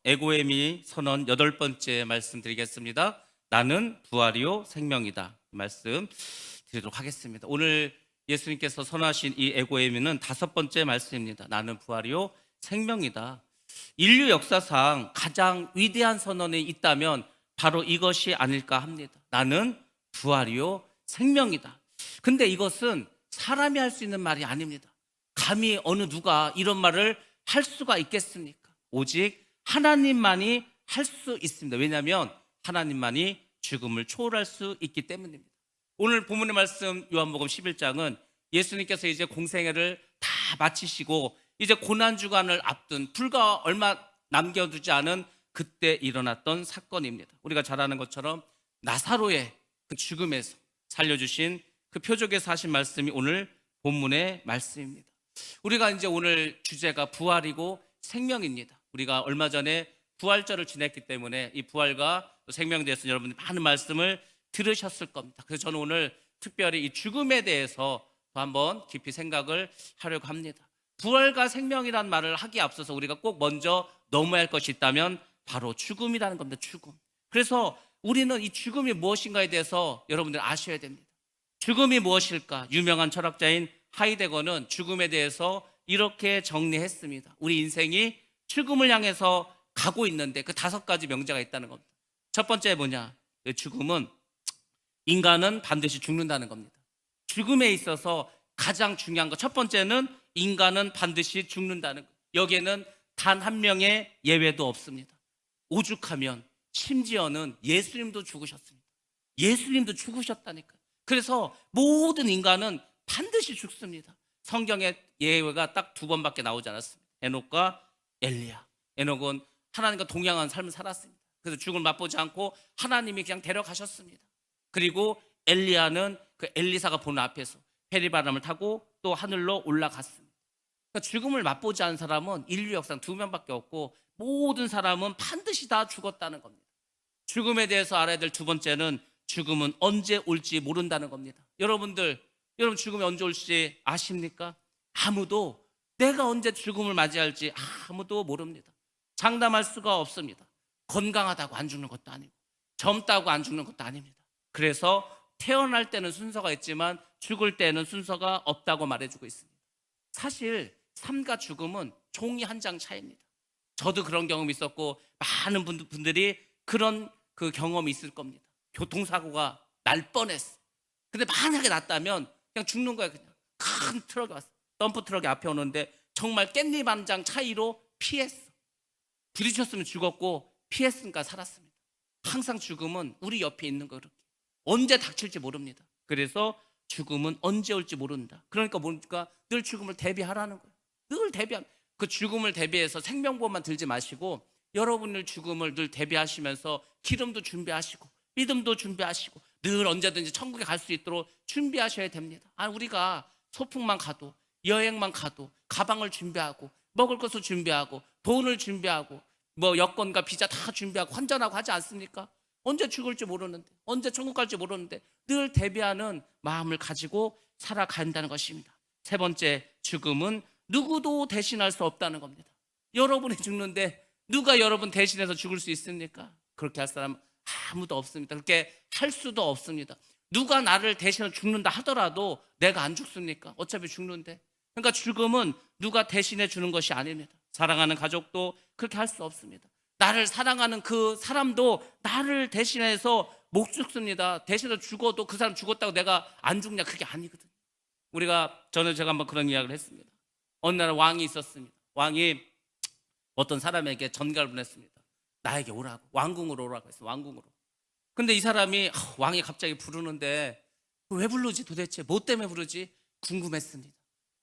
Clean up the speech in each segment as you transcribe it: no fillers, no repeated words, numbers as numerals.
에고에미 선언 8번째 말씀 드리겠습니다. 나는 부활이요 생명이다. 말씀 드리도록 하겠습니다. 오늘 예수님께서 선언하신 이 에고에미는 5번째 말씀입니다. 나는 부활이요 생명이다. 인류 역사상 가장 위대한 선언이 있다면 바로 이것이 아닐까 합니다. 나는 부활이요 생명이다. 근데 이것은 사람이 할 수 있는 말이 아닙니다. 감히 어느 누가 이런 말을 할 수가 있겠습니까? 오직 하나님만이 할 수 있습니다. 왜냐하면 하나님만이 죽음을 초월할 수 있기 때문입니다. 오늘 본문의 말씀 요한복음 11장은 예수님께서 이제 공생애를 다 마치시고 이제 고난주간을 앞둔 불과 얼마 남겨두지 않은 그때 일어났던 사건입니다. 우리가 잘 아는 것처럼 나사로의 그 죽음에서 살려주신 그 표적에서 하신 말씀이 오늘 본문의 말씀입니다. 우리가 이제 오늘 주제가 부활이고 생명입니다. 우리가 얼마 전에 부활절을 지냈기 때문에 이 부활과 생명에 대해서 여러분들이 많은 말씀을 들으셨을 겁니다. 그래서 저는 오늘 특별히 이 죽음에 대해서 또 한번 깊이 생각을 하려고 합니다. 부활과 생명이라는 말을 하기에 앞서서 우리가 꼭 먼저 넘어야 할 것이 있다면 바로 죽음이라는 겁니다. 죽음. 그래서 우리는 이 죽음이 무엇인가에 대해서 여러분들 아셔야 됩니다. 죽음이 무엇일까? 유명한 철학자인 하이데거는 죽음에 대해서 이렇게 정리했습니다. 우리 인생이 죽음을 향해서 가고 있는데 그 5가지 명제가 있다는 겁니다. 첫 번째 뭐냐? 죽음은 인간은 반드시 죽는다는 겁니다. 죽음에 있어서 가장 중요한 것 첫 번째는 인간은 반드시 죽는다는 것. 여기에는 단 한 명의 예외도 없습니다. 오죽하면 심지어는 예수님도 죽으셨습니다. 예수님도 죽으셨다니까요. 그래서 모든 인간은 반드시 죽습니다. 성경에 예외가 딱 2번밖에 나오지 않았습니다. 에녹과 엘리야. 에녹은 하나님과 동행한 삶을 살았습니다. 그래서 죽음을 맛보지 않고 하나님이 그냥 데려가셨습니다. 그리고 엘리야는 그 엘리사가 보는 앞에서 페리바람을 타고 또 하늘로 올라갔습니다. 그러니까 죽음을 맛보지 않은 사람은 인류 역사상 2명밖에 없고 모든 사람은 반드시 다 죽었다는 겁니다. 죽음에 대해서 알아야 될 2번째는 죽음은 언제 올지 모른다는 겁니다. 여러분 죽음이 언제 올지 아십니까? 아무도 내가 언제 죽음을 맞이할지 아무도 모릅니다. 장담할 수가 없습니다. 건강하다고 안 죽는 것도 아니고 젊다고 안 죽는 것도 아닙니다. 그래서 태어날 때는 순서가 있지만 죽을 때는 순서가 없다고 말해주고 있습니다. 사실 삶과 죽음은 종이 한 장 차이입니다. 저도 그런 경험이 있었고 많은 분들이 그런 그 경험이 있을 겁니다. 교통사고가 날 뻔했어. 근데 만약에 났다면 그냥 죽는 거야. 그냥 큰 트럭이 왔어. 덤프 트럭이 앞에 오는데 정말 깻잎 한 장 차이로 피했어. 부딪혔으면 죽었고 피했으니까 살았습니다. 항상 죽음은 우리 옆에 있는 거 그렇게 언제 닥칠지 모릅니다. 그래서 죽음은 언제 올지 모른다. 그러니까 뭡니까? 늘 죽음을 대비하라는 거예요. 늘 대비하는 그 죽음을 대비해서 생명보험만 들지 마시고 여러분들 죽음을 늘 대비하시면서 기름도 준비하시고 믿음도 준비하시고 늘 언제든지 천국에 갈 수 있도록 준비하셔야 됩니다. 우리가 소풍만 가도 여행만 가도 가방을 준비하고 먹을 것을 준비하고 돈을 준비하고 뭐 여권과 비자 다 준비하고 환전하고 하지 않습니까? 언제 죽을지 모르는데 언제 천국 갈지 모르는데 늘 대비하는 마음을 가지고 살아간다는 것입니다. 3번째, 죽음은 누구도 대신할 수 없다는 겁니다. 여러분이 죽는데 누가 여러분 대신해서 죽을 수 있습니까? 그렇게 할 사람 아무도 없습니다. 그렇게 할 수도 없습니다. 누가 나를 대신해서 죽는다 하더라도 내가 안 죽습니까? 어차피 죽는데. 그러니까 죽음은 누가 대신해 주는 것이 아닙니다. 사랑하는 가족도 그렇게 할 수 없습니다. 나를 사랑하는 그 사람도 나를 대신해서 못 죽습니다. 대신해서 죽어도 그 사람 죽었다고 내가 안 죽냐? 그게 아니거든요. 제가 한번 그런 이야기를 했습니다. 어느 날 왕이 있었습니다. 왕이 어떤 사람에게 전가를 보냈습니다. 나에게 오라고, 왕궁으로 오라고 했어요. 왕궁으로. 근데 이 사람이 왕이 갑자기 부르는데 왜 부르지 도대체? 뭐 때문에 부르지? 궁금했습니다.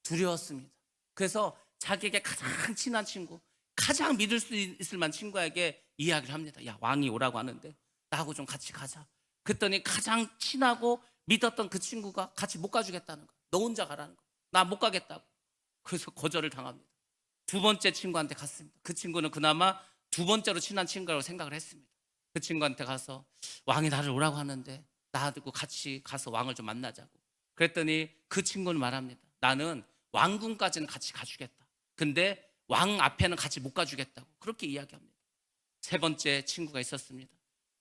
두려웠습니다. 그래서 자기에게 가장 친한 친구, 가장 믿을 수 있을 만한 친구에게 이야기를 합니다. 야, 왕이 오라고 하는데 나하고 좀 같이 가자. 그랬더니 가장 친하고 믿었던 그 친구가 같이 못 가주겠다는 거야. 너 혼자 가라는 거야. 나 못 가겠다고. 그래서 거절을 당합니다. 2번째 친구한테 갔습니다. 그 친구는 그나마 2번째로 친한 친구라고 생각을 했습니다. 그 친구한테 가서 왕이 나를 오라고 하는데 나하고 같이 가서 왕을 좀 만나자고. 그랬더니 그 친구는 말합니다. 나는 왕궁까지는 같이 가주겠다. 근데 왕 앞에는 같이 못 가주겠다고 그렇게 이야기합니다. 세 번째 친구가 있었습니다.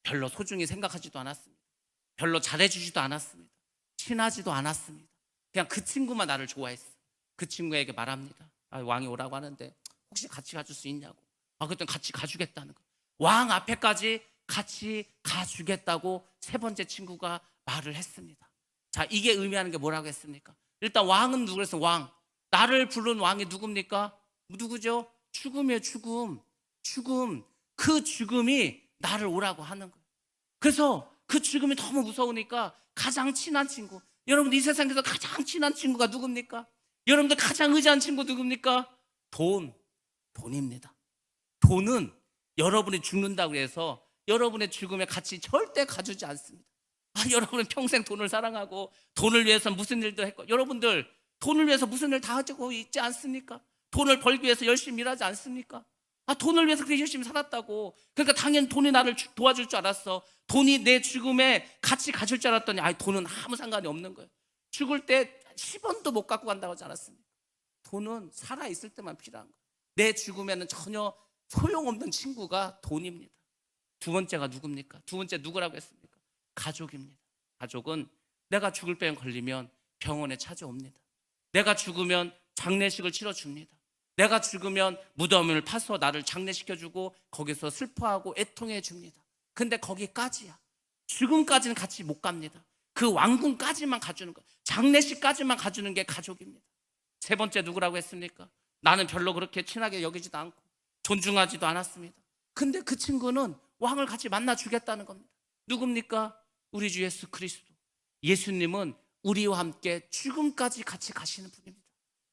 별로 소중히 생각하지도 않았습니다. 별로 잘해주지도 않았습니다. 친하지도 않았습니다. 그냥 그 친구만 나를 좋아했어. 그 친구에게 말합니다. 왕이 오라고 하는데 혹시 같이 가줄 수 있냐고. 그땐 같이 가주겠다는 거. 왕 앞에까지 같이 가주겠다고 세 번째 친구가 말을 했습니다. 자, 이게 의미하는 게 뭐라고 했습니까? 일단 왕은 누구래서 왕. 나를 부른 왕이 누굽니까? 누구죠? 죽음이에요, 죽음. 죽음. 그 죽음이 나를 오라고 하는 거예요. 그래서 그 죽음이 너무 무서우니까 가장 친한 친구. 여러분, 이 세상에서 가장 친한 친구가 누굽니까? 여러분들 가장 의지한 친구 누굽니까? 돈입니다. 돈은 여러분이 죽는다고 해서 여러분의 죽음에 같이 절대 가주지 않습니다. 여러분은 평생 돈을 사랑하고 돈을 위해서 무슨 일도 했고, 여러분들 돈을 위해서 무슨 일 다 하고 있지 않습니까? 돈을 벌기 위해서 열심히 일하지 않습니까? 돈을 위해서 그렇게 열심히 살았다고. 그러니까 당연히 돈이 나를 도와줄 줄 알았어. 돈이 내 죽음에 같이 가줄 줄 알았더니 돈은 아무 상관이 없는 거예요. 죽을 때 10원도 못 갖고 간다고 하지 않았습니까? 돈은 살아있을 때만 필요한 거예요. 내 죽음에는 전혀 소용없는 친구가 돈입니다. 두 번째가 누굽니까? 두 번째 누구라고 했습니까? 가족입니다. 가족은 내가 죽을 병 걸리면 병원에 찾아옵니다. 내가 죽으면 장례식을 치러줍니다. 내가 죽으면 무덤을 파서 나를 장례시켜주고 거기서 슬퍼하고 애통해 줍니다. 근데 거기까지야. 죽음까지는 같이 못 갑니다. 그 왕궁까지만 가주는 거, 장례식까지만 가주는 게 가족입니다. 세 번째 누구라고 했습니까? 나는 별로 그렇게 친하게 여기지도 않고 존중하지도 않았습니다. 근데 그 친구는 왕을 같이 만나 주겠다는 겁니다. 누굽니까? 우리 주 예수 그리스도. 예수님은 우리와 함께 죽음까지 같이 가시는 분입니다.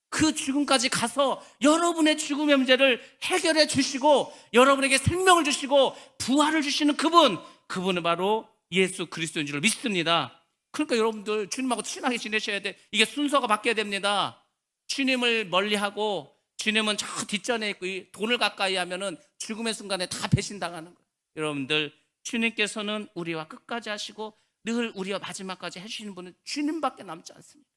그 죽음까지 가서 여러분의 죽음의 문제를 해결해 주시고 여러분에게 생명을 주시고 부활을 주시는 그분은 바로 예수 그리스도인 줄 믿습니다. 그러니까 여러분들 주님하고 친하게 지내셔야 돼. 이게 순서가 바뀌어야 됩니다. 주님을 멀리하고 주님은 저 뒷전에 있고 돈을 가까이 하면은 죽음의 순간에 다 배신당하는 거예요. 여러분들, 주님께서는 우리와 끝까지 하시고 늘 우리와 마지막까지 해주시는 분은 주님밖에 남지 않습니다.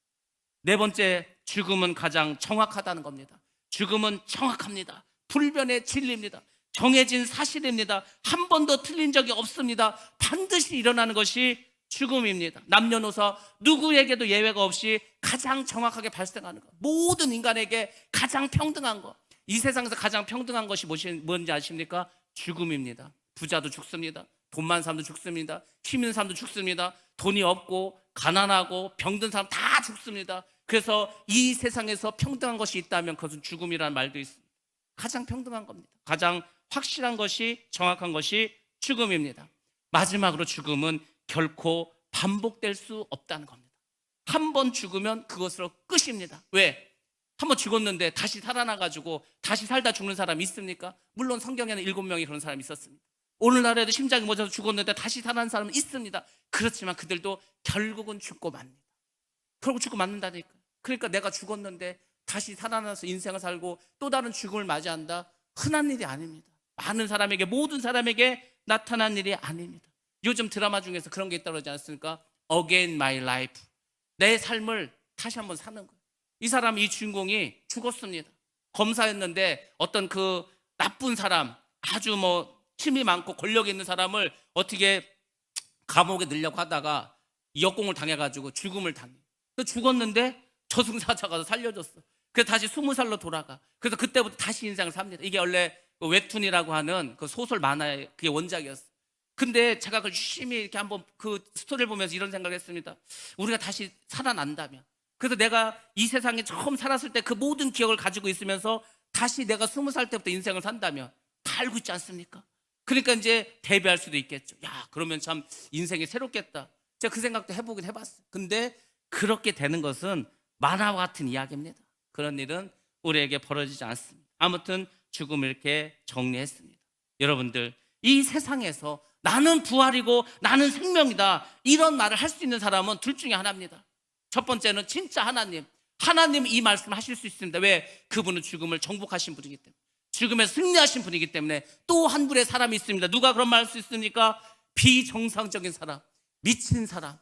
네 번째, 죽음은 가장 정확하다는 겁니다. 죽음은 정확합니다. 불변의 진리입니다. 정해진 사실입니다. 한 번도 틀린 적이 없습니다. 반드시 일어나는 것이 죽음입니다. 남녀노소 누구에게도 예외가 없이 가장 정확하게 발생하는 것, 모든 인간에게 가장 평등한 것, 이 세상에서 가장 평등한 것이 뭔지 아십니까? 죽음입니다. 부자도 죽습니다. 돈 많은 사람도 죽습니다. 힘 있는 사람도 죽습니다. 돈이 없고 가난하고 병든 사람 다 죽습니다. 그래서 이 세상에서 평등한 것이 있다면 그것은 죽음이라는 말도 있습니다. 가장 평등한 겁니다. 가장 확실한 것이, 정확한 것이 죽음입니다. 마지막으로 죽음은 결코 반복될 수 없다는 겁니다. 한 번 죽으면 그것으로 끝입니다. 왜? 한 번 죽었는데 다시 살아나가지고 다시 살다 죽는 사람이 있습니까? 물론 성경에는 7명이 그런 사람이 있었습니다. 오늘날에도 심장이 멎어서 죽었는데 다시 살아난 사람은 있습니다. 그렇지만 그들도 결국은 죽고 맙니다. 결국 죽고 맙는다니까. 그러니까 내가 죽었는데 다시 살아나서 인생을 살고 또 다른 죽음을 맞이한다? 흔한 일이 아닙니다. 많은 사람에게, 모든 사람에게 나타난 일이 아닙니다. 요즘 드라마 중에서 그런 게 있다고 그러지 않습니까? Again My Life. 내 삶을 다시 한번 사는 거예요. 이 사람, 이 주인공이 죽었습니다. 검사였는데 어떤 그 나쁜 사람, 아주 힘이 많고 권력이 있는 사람을 어떻게 감옥에 넣으려고 하다가 역공을 당해가지고 죽음을 당해. 그래서 죽었는데 저승사자가 가서 살려줬어. 그래서 다시 20살로 돌아가. 그래서 그때부터 다시 인생을 삽니다. 이게 원래 웹툰이라고 하는 그 소설 만화의 그게 원작이었어. 근데 제가 그걸 유심히 이렇게 한번 그 스토리를 보면서 이런 생각을 했습니다. 우리가 다시 살아난다면, 그래서 내가 이 세상에 처음 살았을 때 그 모든 기억을 가지고 있으면서 다시 내가 20살 때부터 인생을 산다면 다 알고 있지 않습니까? 그러니까 이제 대비할 수도 있겠죠. 야, 그러면 참 인생이 새롭겠다. 제가 그 생각도 해보긴 해봤어요. 근데 그렇게 되는 것은 만화와 같은 이야기입니다. 그런 일은 우리에게 벌어지지 않습니다. 아무튼 죽음을 이렇게 정리했습니다. 여러분들, 이 세상에서 나는 부활이고 나는 생명이다, 이런 말을 할 수 있는 사람은 둘 중에 하나입니다. 첫 번째는 진짜 하나님. 하나님 이 말씀을 하실 수 있습니다. 왜? 그분은 죽음을 정복하신 분이기 때문에, 죽음에 승리하신 분이기 때문에. 또 한 분의 사람이 있습니다. 누가 그런 말 할 수 있습니까? 비정상적인 사람, 미친 사람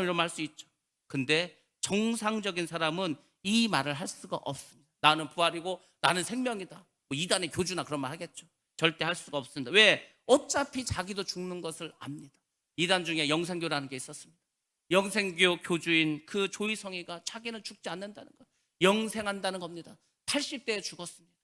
이런 말 할 수 있죠. 근데 정상적인 사람은 이 말을 할 수가 없습니다. 나는 부활이고 나는 생명이다. 이단의 교주나 그런 말 하겠죠. 절대 할 수가 없습니다. 왜? 어차피 자기도 죽는 것을 압니다. 이단 중에 영생교라는 게 있었습니다. 영생교 교주인 그 조이성이가 자기는 죽지 않는다는 거, 영생한다는 겁니다. 80대에 죽었습니다.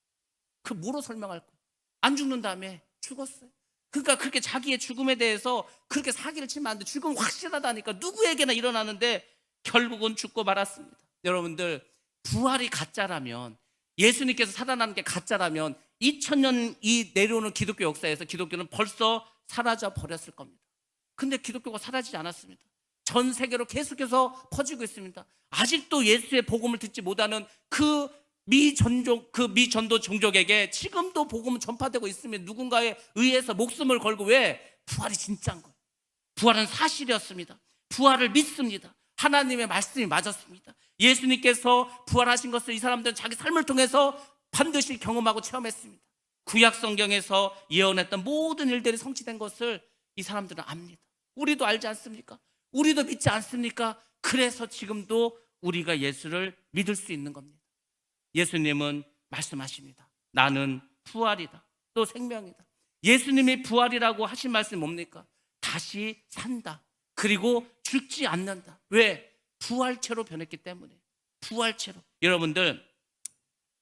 그 뭐로 설명할 거예요? 안 죽는 다음에 죽었어요. 그러니까 그렇게 자기의 죽음에 대해서 그렇게 사기를 치면 안 돼. 죽음 확실하다니까 누구에게나 일어나는데 결국은 죽고 말았습니다. 여러분들, 부활이 가짜라면, 예수님께서 살아나는 게 가짜라면 2000년이 내려오는 기독교 역사에서 기독교는 벌써 사라져 버렸을 겁니다. 근데 기독교가 사라지지 않았습니다. 전 세계로 계속해서 퍼지고 있습니다. 아직도 예수의 복음을 듣지 못하는 그 미전도 종족에게 지금도 복음은 전파되고 있으면 누군가에 의해서 목숨을 걸고, 왜? 부활이 진짜인 거예요. 부활은 사실이었습니다. 부활을 믿습니다. 하나님의 말씀이 맞았습니다. 예수님께서 부활하신 것을 이 사람들은 자기 삶을 통해서 반드시 경험하고 체험했습니다. 구약 성경에서 예언했던 모든 일들이 성취된 것을 이 사람들은 압니다. 우리도 알지 않습니까? 우리도 믿지 않습니까? 그래서 지금도 우리가 예수를 믿을 수 있는 겁니다. 예수님은 말씀하십니다. 나는 부활이다, 또 생명이다. 예수님이 부활이라고 하신 말씀이 뭡니까? 다시 산다, 그리고 죽지 않는다. 왜? 부활체로 변했기 때문에. 부활체로. 여러분들,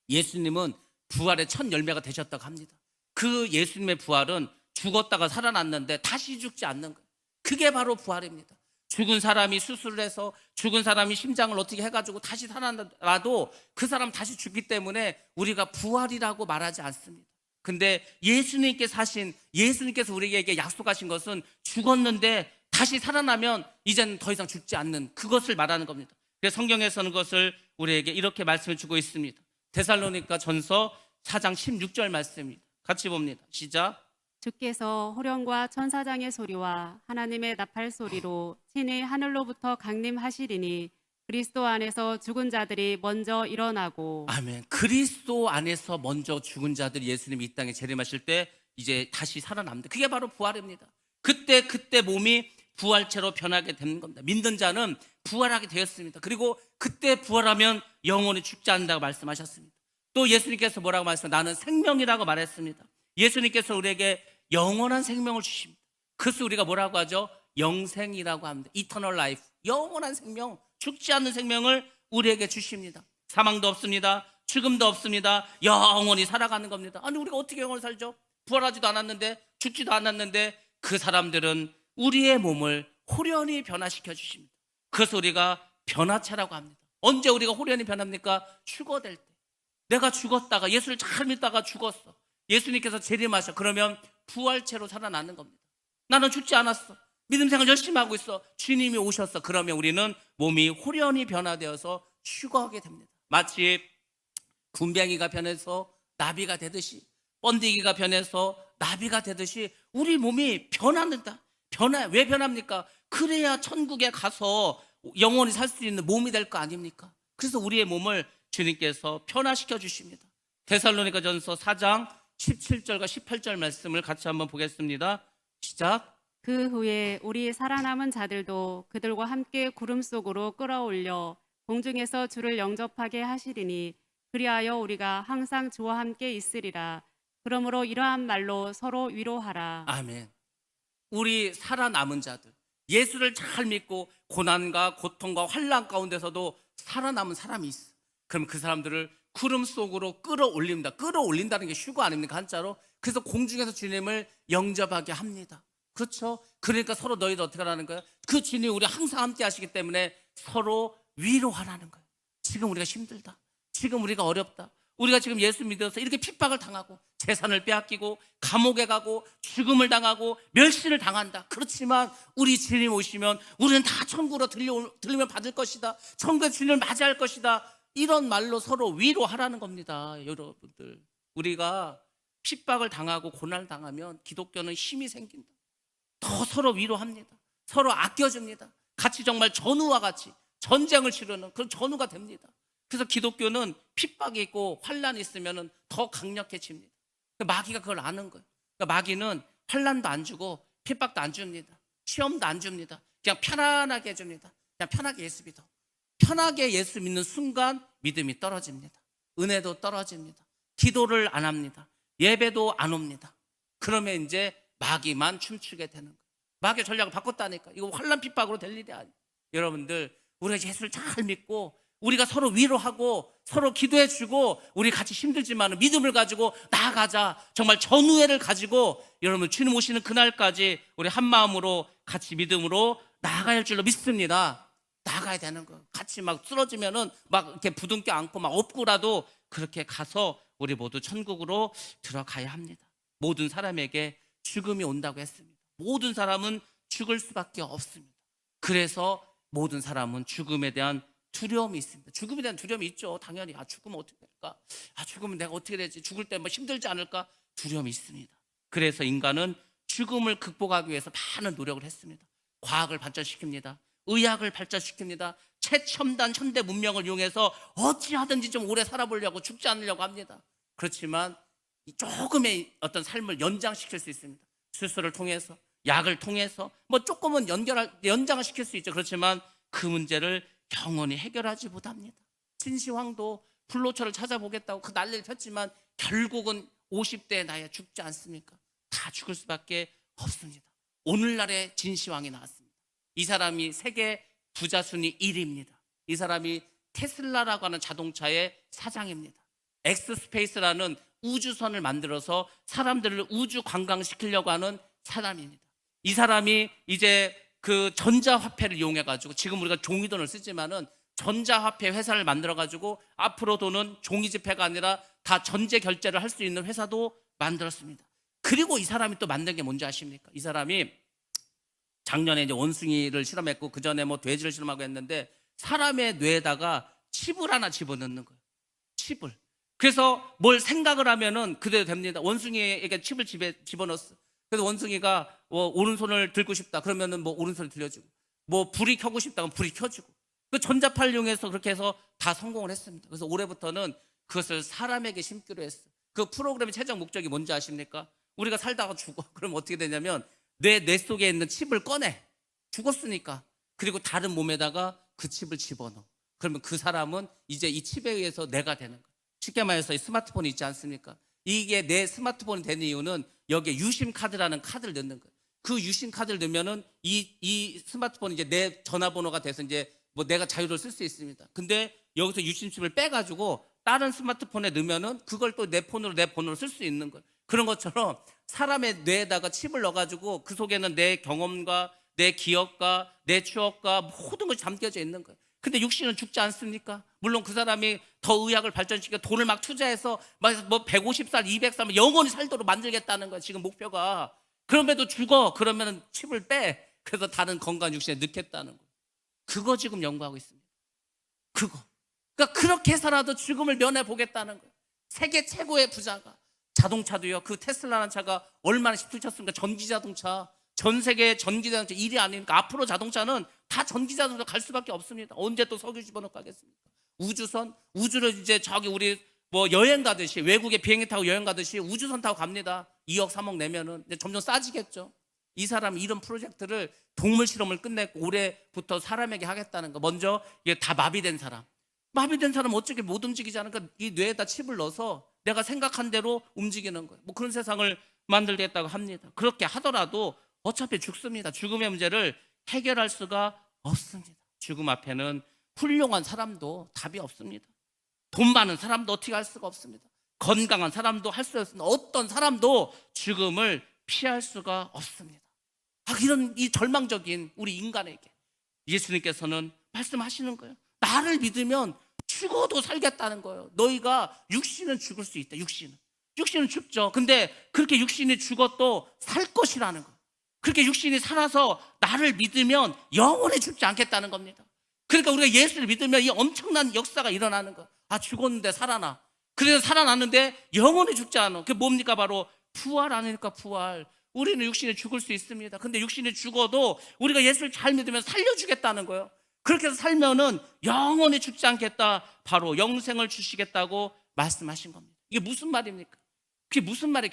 예수님은 부활의 첫 열매가 되셨다고 합니다. 그 예수님의 부활은 죽었다가 살아났는데 다시 죽지 않는 거예요. 그게 바로 부활입니다. 죽은 사람이 수술을 해서 죽은 사람이 심장을 어떻게 해가지고 다시 살아나도 그 사람 다시 죽기 때문에 우리가 부활이라고 말하지 않습니다. 근데 예수님께서 우리에게 약속하신 것은 죽었는데 다시 살아나면 이제는 더 이상 죽지 않는 그것을 말하는 겁니다. 그래서 성경에서는 그것을 우리에게 이렇게 말씀을 주고 있습니다. 데살로니가 전서 4장 16절 말씀입니다. 같이 봅니다. 시작. 주께서 호령과 천사장의 소리와 하나님의 나팔 소리로 친히 하늘로부터 강림하시리니 그리스도 안에서 죽은 자들이 먼저 일어나고. 아멘. 그리스도 안에서 먼저 죽은 자들이 예수님이 이 땅에 재림하실 때 이제 다시 살아납니다. 그게 바로 부활입니다. 그때 몸이 부활체로 변하게 되는 겁니다. 믿는 자는 부활하게 되었습니다. 그리고 그때 부활하면 영원히 죽지 않는다고 말씀하셨습니다. 또 예수님께서 뭐라고 말씀하셨어요? 나는 생명이라고 말했습니다. 예수님께서 우리에게 영원한 생명을 주십니다. 그래서 우리가 뭐라고 하죠? 영생이라고 합니다. Eternal life, 영원한 생명, 죽지 않는 생명을 우리에게 주십니다. 사망도 없습니다. 죽음도 없습니다. 영원히 살아가는 겁니다. 아니, 우리가 어떻게 영원히 살죠? 부활하지도 않았는데, 죽지도 않았는데. 그 사람들은 우리의 몸을 호련히 변화시켜 주십니다. 그래서 우리가 변화체라고 합니다. 언제 우리가 호련히 변합니까? 죽어될 때. 내가 죽었다가, 예수를 잘 믿다가 죽었어. 예수님께서 재림하셔. 그러면 부활체로 살아나는 겁니다. 나는 죽지 않았어. 믿음 생활 열심히 하고 있어. 주님이 오셨어. 그러면 우리는 몸이 호련히 변화되어서 휴거하게 됩니다. 마치 군뱅이가 변해서 나비가 되듯이, 번데기가 변해서 나비가 되듯이 우리 몸이 변합니다. 왜 변합니까? 그래야 천국에 가서 영원히 살 수 있는 몸이 될 거 아닙니까? 그래서 우리의 몸을 주님께서 변화시켜 주십니다. 데살로니가 전서 4장 17절과 18절 말씀을 같이 한번 보겠습니다. 시작. 그 후에 우리 살아남은 자들도 그들과 함께 구름 속으로 끌어올려 공중에서 주를 영접하게 하시리니 그리하여 우리가 항상 주와 함께 있으리라. 그러므로 이러한 말로 서로 위로하라. 아멘. 우리 살아남은 자들, 예수를 잘 믿고 고난과 고통과 환난 가운데서도 살아남은 사람이 있어. 그럼 그 사람들을 구름 속으로 끌어올립니다. 끌어올린다는 게 휴거 아닙니까? 한자로. 그래서 공중에서 주님을 영접하게 합니다. 그렇죠? 그러니까 서로 너희들 어떻게 하라는 거예요? 그 주님이 우리 항상 함께 하시기 때문에 서로 위로하라는 거예요. 지금 우리가 힘들다, 지금 우리가 어렵다, 우리가 지금 예수 믿어서 이렇게 핍박을 당하고 재산을 빼앗기고 감옥에 가고 죽음을 당하고 멸시를 당한다. 그렇지만 우리 주님 오시면 우리는 다 천국으로 들리면 받을 것이다. 천국에 주님을 맞이할 것이다. 이런 말로 서로 위로하라는 겁니다. 여러분들, 우리가 핍박을 당하고 고난을 당하면 기독교는 힘이 생긴다. 더 서로 위로합니다. 서로 아껴줍니다. 같이 정말 전우와 같이 전쟁을 치르는 그런 전우가 됩니다. 그래서 기독교는 핍박이 있고 환란이 있으면 더 강력해집니다. 마귀가 그걸 아는 거예요. 그러니까 마귀는 환란도 안 주고 핍박도 안 줍니다. 시험도 안 줍니다. 그냥 편안하게 해줍니다. 그냥 편하게 예수 믿어. 편하게 예수 믿는 순간 믿음이 떨어집니다. 은혜도 떨어집니다. 기도를 안 합니다. 예배도 안 옵니다. 그러면 이제 마귀만 춤추게 되는 거예요. 마귀의 전략을 바꿨다니까. 이거 환난 핍박으로 될 일이 아니에요. 여러분들, 우리가 예수를 잘 믿고 우리가 서로 위로하고 서로 기도해주고 우리 같이 힘들지만 믿음을 가지고 나아가자. 정말 전우회를 가지고 여러분 주님 오시는 그날까지 우리 한 마음으로 같이 믿음으로 나아가야 할 줄로 믿습니다. 나가야 되는 거예요. 같이 막 쓰러지면은 막 이렇게 부둥켜 안고 막 업고라도 그렇게 가서 우리 모두 천국으로 들어가야 합니다. 모든 사람에게 죽음이 온다고 했습니다. 모든 사람은 죽을 수밖에 없습니다. 그래서 모든 사람은 죽음에 대한 두려움이 있습니다. 죽음에 대한 두려움이 있죠. 당연히 죽으면 어떻게 될까? 죽으면 내가 어떻게 되지? 죽을 때 뭐 힘들지 않을까? 두려움이 있습니다. 그래서 인간은 죽음을 극복하기 위해서 많은 노력을 했습니다. 과학을 발전시킵니다. 의학을 발전시킵니다. 최첨단 현대 문명을 이용해서 어찌하든지 좀 오래 살아보려고, 죽지 않으려고 합니다. 그렇지만 조금의 어떤 삶을 연장시킬 수 있습니다. 수술을 통해서, 약을 통해서 뭐 조금은 연장을 시킬 수 있죠. 그렇지만 그 문제를 영원히 해결하지 못합니다. 진시황도 불로초를 찾아보겠다고 그 난리를 폈지만 결국은 50대의 나이에 죽지 않습니까? 다 죽을 수밖에 없습니다. 오늘날의 진시황이 나왔습니다. 이 사람이 세계 부자 순위 1위입니다. 이 사람이 테슬라라고 하는 자동차의 사장입니다. 엑스스페이스라는 우주선을 만들어서 사람들을 우주 관광시키려고 하는 사람입니다. 이 사람이 이제 그 전자화폐를 이용해가지고, 지금 우리가 종이돈을 쓰지만은 전자화폐 회사를 만들어가지고 앞으로도는 종이지폐가 아니라 다 전제 결제를 할 수 있는 회사도 만들었습니다. 그리고 이 사람이 또 만든 게 뭔지 아십니까? 이 사람이 작년에 이제 원숭이를 실험했고 그 전에 뭐 돼지를 실험하고 했는데 사람의 뇌에다가 칩을 하나 집어넣는 거예요. 칩을. 그래서 뭘 생각을 하면은 그대로 됩니다. 원숭이에게 칩을 집어넣었어. 그래서 원숭이가 오른손을 들고 싶다 그러면은 뭐 오른손을 들려주고, 뭐 불이 켜고 싶다 그러면 불이 켜주고, 그 전자파를 이용해서 그렇게 해서 다 성공을 했습니다. 그래서 올해부터는 그것을 사람에게 심기로 했어요. 그 프로그램의 최종 목적이 뭔지 아십니까? 우리가 살다가 죽어. 그럼 어떻게 되냐면 뇌 속에 있는 칩을 꺼내. 죽었으니까. 그리고 다른 몸에다가 그 칩을 집어넣어. 그러면 그 사람은 이제 이 칩에 의해서 내가 되는 거예요. 쉽게 말해서 이 스마트폰이 있지 않습니까? 이게 내 스마트폰이 되는 이유는 여기에 유심 카드라는 카드를 넣는 거예요. 그 유심 카드를 넣으면은 이 스마트폰이 이제 내 전화번호가 돼서 이제 뭐 내가 자유로 쓸 수 있습니다. 근데 여기서 유심칩을 빼가지고 다른 스마트폰에 넣으면은 그걸 또 내 폰으로 내 번호로 쓸 수 있는 거예요. 그런 것처럼 사람의 뇌에다가 칩을 넣어가지고 그 속에는 내 경험과 내 기억과 내 추억과 모든 것이 담겨져 있는 거예요. 근데 육신은 죽지 않습니까? 물론 그 사람이 더 의학을 발전시켜 돈을 막 투자해서 막 뭐 150살, 200살 영원히 살도록 만들겠다는 거야. 지금 목표가. 그럼에도 죽어. 그러면 칩을 빼. 그래서 다른 건강 육신에 넣겠다는 거야. 그거 지금 연구하고 있습니다. 그거. 그러니까 그렇게 살아도 죽음을 면해 보겠다는 거예요. 세계 최고의 부자가. 자동차도요. 그 테슬라라는 차가 얼마나 시끌쳤습니까? 전기자동차. 전 세계 전기자동차 1위 아닙니까? 앞으로 자동차는 다 전기자동차로 갈 수밖에 없습니다. 언제 또 석유 집어넣고 가겠습니까? 우주선, 우주를 이제 저기 우리 뭐 여행 가듯이, 외국에 비행기 타고 여행 가듯이 우주선 타고 갑니다. 2억 3억 내면은 이제 점점 싸지겠죠. 이 사람이 이런 프로젝트를 동물 실험을 끝냈고 올해부터 사람에게 하겠다는 거. 먼저 이게 다 마비된 사람 어떻게 못 움직이지 않으니까 이 뇌에다 칩을 넣어서 내가 생각한 대로 움직이는 거예요. 뭐 그런 세상을 만들겠다고 합니다. 그렇게 하더라도 어차피 죽습니다. 죽음의 문제를 해결할 수가 없습니다. 죽음 앞에는 훌륭한 사람도 답이 없습니다. 돈 많은 사람도 어떻게 할 수가 없습니다. 건강한 사람도 할 수 없습니다. 어떤 사람도 죽음을 피할 수가 없습니다. 이런 이 절망적인 우리 인간에게 예수님께서는 말씀하시는 거예요. 나를 믿으면 죽어도 살겠다는 거예요. 너희가 육신은 죽을 수 있다. 육신은 죽죠. 근데 그렇게 육신이 죽어도 살 것이라는 거예요. 그렇게 육신이 살아서 나를 믿으면 영원히 죽지 않겠다는 겁니다. 그러니까 우리가 예수를 믿으면 이 엄청난 역사가 일어나는 거예요. 죽었는데 살아나. 그래서 살아났는데 영원히 죽지 않아. 그게 뭡니까? 바로 부활 아닙니까? 부활. 우리는 육신이 죽을 수 있습니다. 근데 육신이 죽어도 우리가 예수를 잘 믿으면 살려주겠다는 거예요. 그렇게 해서 살면은 영원히 죽지 않겠다. 바로 영생을 주시겠다고 말씀하신 겁니다. 이게 무슨 말입니까? 그게 무슨 말이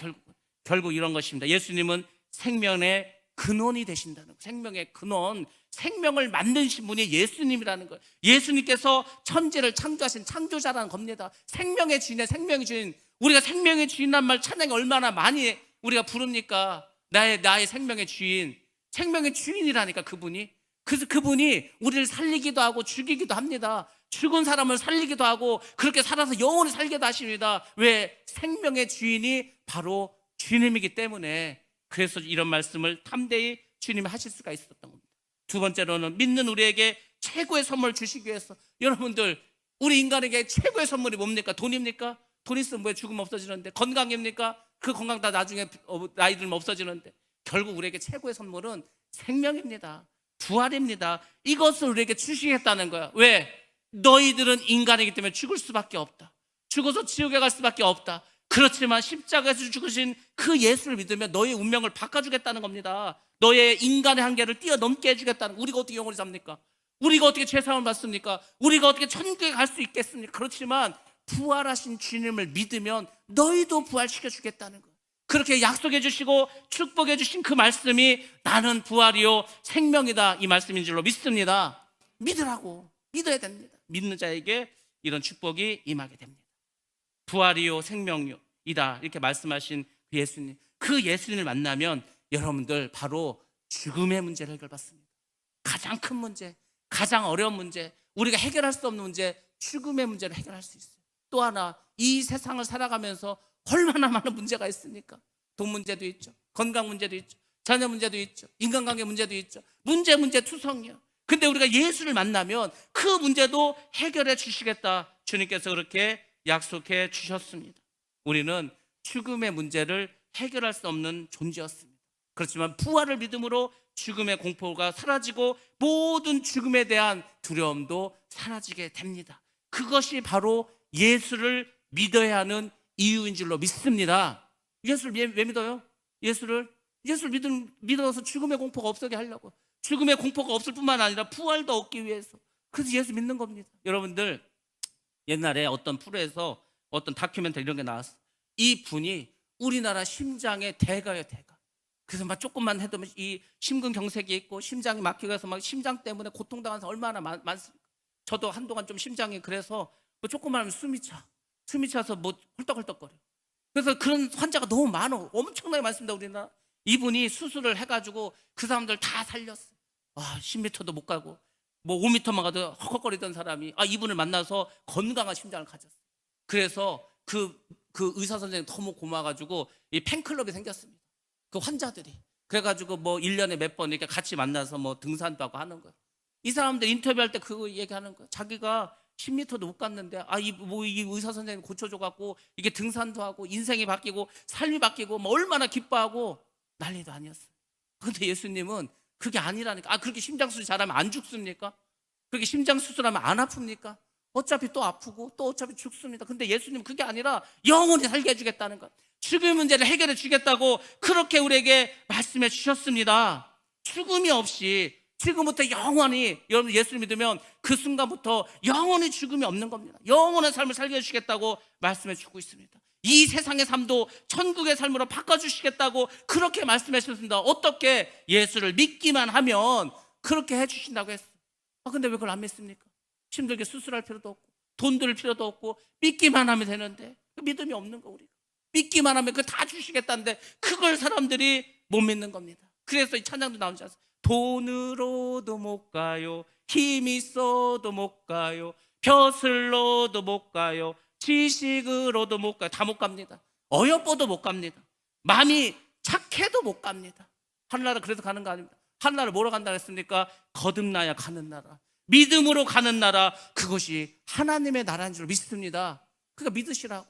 결국 이런 것입니다. 예수님은 생명의 근원이 되신다는 거예요. 생명의 근원, 생명을 만드신 분이 예수님이라는 거예요. 예수님께서 천지를 창조하신 창조자라는 겁니다. 생명의 주인의 생명의 주인. 우리가 생명의 주인이란 말 찬양이 얼마나 많이 우리가 부릅니까? 나의 생명의 주인, 생명의 주인이라니까 그분이. 그래서 그분이 우리를 살리기도 하고 죽이기도 합니다. 죽은 사람을 살리기도 하고 그렇게 살아서 영원히 살게도 하십니다. 왜? 생명의 주인이 바로 주님이기 때문에. 그래서 이런 말씀을 탐대히 주님이 하실 수가 있었던 겁니다. 두 번째로는 믿는 우리에게 최고의 선물을 주시기 위해서, 여러분들, 우리 인간에게 최고의 선물이 뭡니까? 돈입니까? 돈 있으면 왜 죽으면 없어지는데? 건강입니까? 그 건강 다 나중에 나이 들면 없어지는데. 결국 우리에게 최고의 선물은 생명입니다. 부활입니다. 이것을 우리에게 주시겠다는 거야. 왜? 너희들은 인간이기 때문에 죽을 수밖에 없다. 죽어서 지옥에 갈 수밖에 없다. 그렇지만 십자가에서 죽으신 그 예수를 믿으면 너의 운명을 바꿔주겠다는 겁니다. 너의 인간의 한계를 뛰어넘게 해주겠다는. 우리가 어떻게 영원히 삽니까? 우리가 어떻게 죄사함을 받습니까? 우리가 어떻게 천국에 갈 수 있겠습니까? 그렇지만 부활하신 주님을 믿으면 너희도 부활시켜 주겠다는 거예요. 그렇게 약속해 주시고 축복해 주신 그 말씀이 나는 부활이요 생명이다, 이 말씀인 줄로 믿습니다. 믿으라고. 믿어야 됩니다. 믿는 자에게 이런 축복이 임하게 됩니다. 부활이요 생명이다, 이렇게 말씀하신 그 예수님, 그 예수님을 만나면 여러분들 바로 죽음의 문제를 해결받습니다. 가장 큰 문제, 가장 어려운 문제, 우리가 해결할 수 없는 문제, 죽음의 문제를 해결할 수 있어요. 또 하나, 이 세상을 살아가면서 얼마나 많은 문제가 있습니까? 돈 문제도 있죠, 건강 문제도 있죠, 자녀 문제도 있죠, 인간관계 문제도 있죠. 문제 투성이요. 근데 우리가 예수를 만나면 그 문제도 해결해 주시겠다, 주님께서 그렇게 약속해 주셨습니다. 우리는 죽음의 문제를 해결할 수 없는 존재였습니다. 그렇지만 부활을 믿음으로 죽음의 공포가 사라지고 모든 죽음에 대한 두려움도 사라지게 됩니다. 그것이 바로 예수를 믿어야 하는 이유인 줄로 믿습니다. 예수를 왜 믿어요? 예수를 믿어서 죽음의 공포가 없게 하려고. 죽음의 공포가 없을 뿐만 아니라 부활도 얻기 위해서. 그래서 예수 믿는 겁니다. 여러분들, 옛날에 어떤 프로에서 어떤 다큐멘터리 이런 게 나왔어요. 이 분이 우리나라 심장의 대가예요, 대가. 그래서 막 조금만 해도 이 심근경색이 있고 심장이 막히고 해서 막 심장 때문에 고통당하는 사람 얼마나 많습니까? 저도 한동안 좀 심장이 그래서 뭐 조금만 하면 숨이 차서 뭐 헐떡헐떡거려. 그래서 그런 환자가 너무 많아. 엄청나게 많습니다, 우리나라. 이분이 수술을 해가지고 그 사람들 다 살렸어요. 10m도 못 가고 뭐 5m만 가도 헉헉거리던 사람이 이분을 만나서 건강한 심장을 가졌어요. 그래서 그 의사 선생님 너무 고마워가지고 이 팬클럽이 생겼습니다. 그 환자들이. 그래가지고 뭐 1년에 몇 번 이렇게 같이 만나서 뭐 등산도 하고 하는 거예요. 이 사람들 인터뷰할 때 그거 얘기하는 거예요. 자기가 10m도 못 갔는데 이 의사 선생님 고쳐줘갖고 이게 등산도 하고 인생이 바뀌고 삶이 바뀌고 뭐 얼마나 기뻐하고 난리도 아니었어요. 근데 예수님은 그게 아니라니까. 그렇게 심장 수술 잘하면 안 죽습니까? 그렇게 심장 수술하면 안 아픕니까? 어차피 또 아프고 또 어차피 죽습니다. 근데 예수님은 그게 아니라 영원히 살게 해주겠다는 것, 죽음의 문제를 해결해 주겠다고 그렇게 우리에게 말씀해 주셨습니다. 죽음이 없이 지금부터 영원히, 여러분 예수를 믿으면 그 순간부터 영원히 죽음이 없는 겁니다. 영원한 삶을 살게 해주시겠다고 말씀해 주고 있습니다. 이 세상의 삶도 천국의 삶으로 바꿔주시겠다고 그렇게 말씀해 주셨습니다. 어떻게? 예수를 믿기만 하면 그렇게 해주신다고 했어요. 근데 왜 그걸 안 믿습니까? 힘들게 수술할 필요도 없고 돈 들 필요도 없고 믿기만 하면 되는데 그 믿음이 없는 거. 우리가 믿기만 하면 그거 다 주시겠다는데 그걸 사람들이 못 믿는 겁니다. 그래서 이 찬양도 나오지 않습니까? 돈으로도 못 가요, 힘이 있어도 못 가요, 벼슬로도 못 가요, 지식으로도 못 가요. 다 못 갑니다. 어여뻐도 못 갑니다. 마음이 착해도 못 갑니다. 하늘나라 그래서 가는 거 아닙니다. 하늘나라 뭐로 간다 했습니까? 거듭나야 가는 나라, 믿음으로 가는 나라, 그것이 하나님의 나라인 줄 믿습니다. 그러니까 믿으시라고.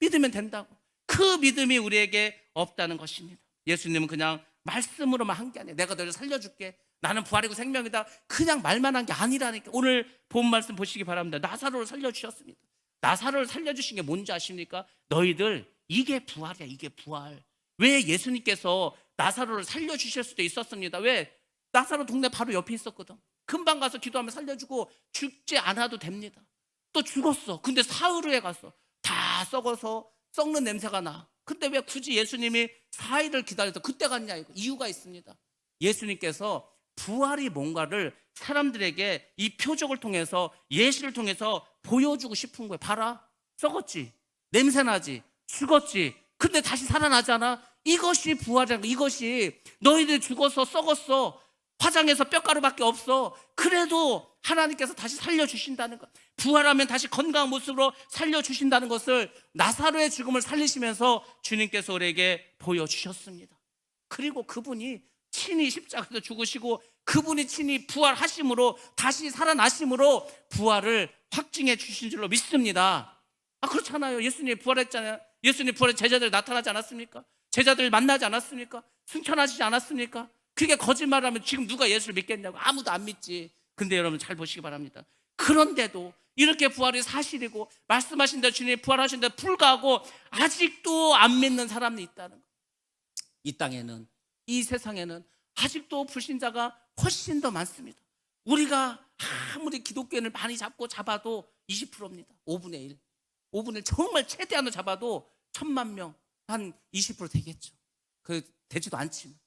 믿으면 된다고. 그 믿음이 우리에게 없다는 것입니다. 예수님은 그냥 말씀으로만 한 게 아니에요. 내가 너를 살려줄게, 나는 부활이고 생명이다, 그냥 말만 한 게 아니라니까. 오늘 본 말씀 보시기 바랍니다. 나사로를 살려주셨습니다. 나사로를 살려주신 게 뭔지 아십니까? 너희들, 이게 부활이야, 이게 부활. 왜 예수님께서 나사로를 살려주실 수도 있었습니다. 왜? 나사로 동네 바로 옆에 있었거든. 금방 가서 기도하면 살려주고 죽지 않아도 됩니다. 또 죽었어. 근데 사흘 후에 가서 다 썩어서 썩는 냄새가 나. 근데 왜 굳이 예수님이 4일을 기다려서 그때 갔냐? 이거 이유가 있습니다. 예수님께서 부활이 뭔가를 사람들에게 이 표적을 통해서, 예시를 통해서 보여주고 싶은 거예요. 봐라, 썩었지, 냄새나지, 죽었지, 근데 다시 살아나잖아. 이것이 부활이라는 거. 이것이 너희들 죽어서 썩었어. 화장해서 뼈가루밖에 없어. 그래도 하나님께서 다시 살려주신다는 것, 부활하면 다시 건강한 모습으로 살려주신다는 것을 나사로의 죽음을 살리시면서 주님께서 우리에게 보여주셨습니다. 그리고 그분이 친히 십자가에서 죽으시고 그분이 친히 부활하심으로, 다시 살아나심으로 부활을 확증해 주신 줄로 믿습니다. 그렇잖아요. 예수님 부활했잖아요. 예수님 부활해 제자들 나타나지 않았습니까? 제자들 만나지 않았습니까? 승천하시지 않았습니까? 그게 거짓말하면 지금 누가 예수를 믿겠냐고. 아무도 안 믿지. 근데 여러분 잘 보시기 바랍니다. 그런데도 이렇게 부활이 사실이고 말씀하신 대로 주님이 부활하신 데 불구하고 아직도 안 믿는 사람이 있다는 거. 이 땅에는, 이 세상에는 아직도 불신자가 훨씬 더 많습니다. 우리가 아무리 기독교인을 많이 잡아도 20%입니다. 5분의 1. 5분의 1 정말 최대한으로 잡아도 1000만 명, 한 20% 되겠죠. 되지도 않지만.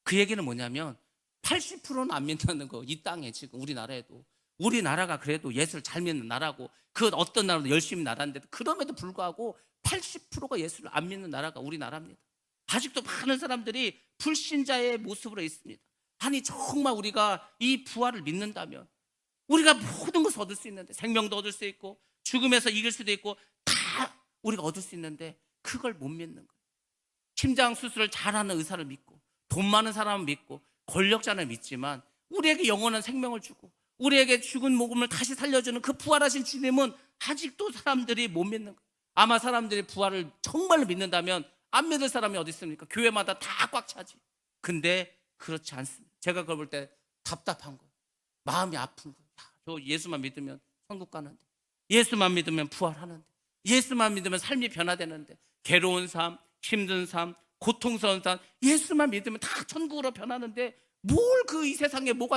그 얘기는 뭐냐면 80%는 안 믿는다는 거. 이 땅에 지금 우리나라에도. 우리나라가 그래도 예수를 잘 믿는 나라고, 그 어떤 나라도 열심히 나라인데 그럼에도 불구하고 80%가 예수를 안 믿는 나라가 우리나라입니다. 아직도 많은 사람들이 불신자의 모습으로 있습니다. 아니 정말 우리가 이 부활을 믿는다면 우리가 모든 것을 얻을 수 있는데, 생명도 얻을 수 있고 죽음에서 이길 수도 있고 다 우리가 얻을 수 있는데 그걸 못 믿는 거예요. 심장 수술을 잘하는 의사를 믿고 돈 많은 사람을 믿고 권력자는 믿지만 우리에게 영원한 생명을 주고 우리에게 죽은 목음을 다시 살려주는 그 부활하신 주님은 아직도 사람들이 못 믿는 거예요. 아마 사람들이 부활을 정말로 믿는다면 안 믿을 사람이 어디 있습니까? 교회마다 다 꽉 차지. 근데 그렇지 않습니다. 제가 그걸 볼 때 답답한 거예요. 마음이 아픈 거예요. 저 예수만 믿으면 천국 가는데, 예수만 믿으면 부활하는데, 예수만 믿으면 삶이 변화되는데, 괴로운 삶, 힘든 삶, 고통스러운 삶, 예수만 믿으면 다 천국으로 변하는데 뭘 이 세상에 뭐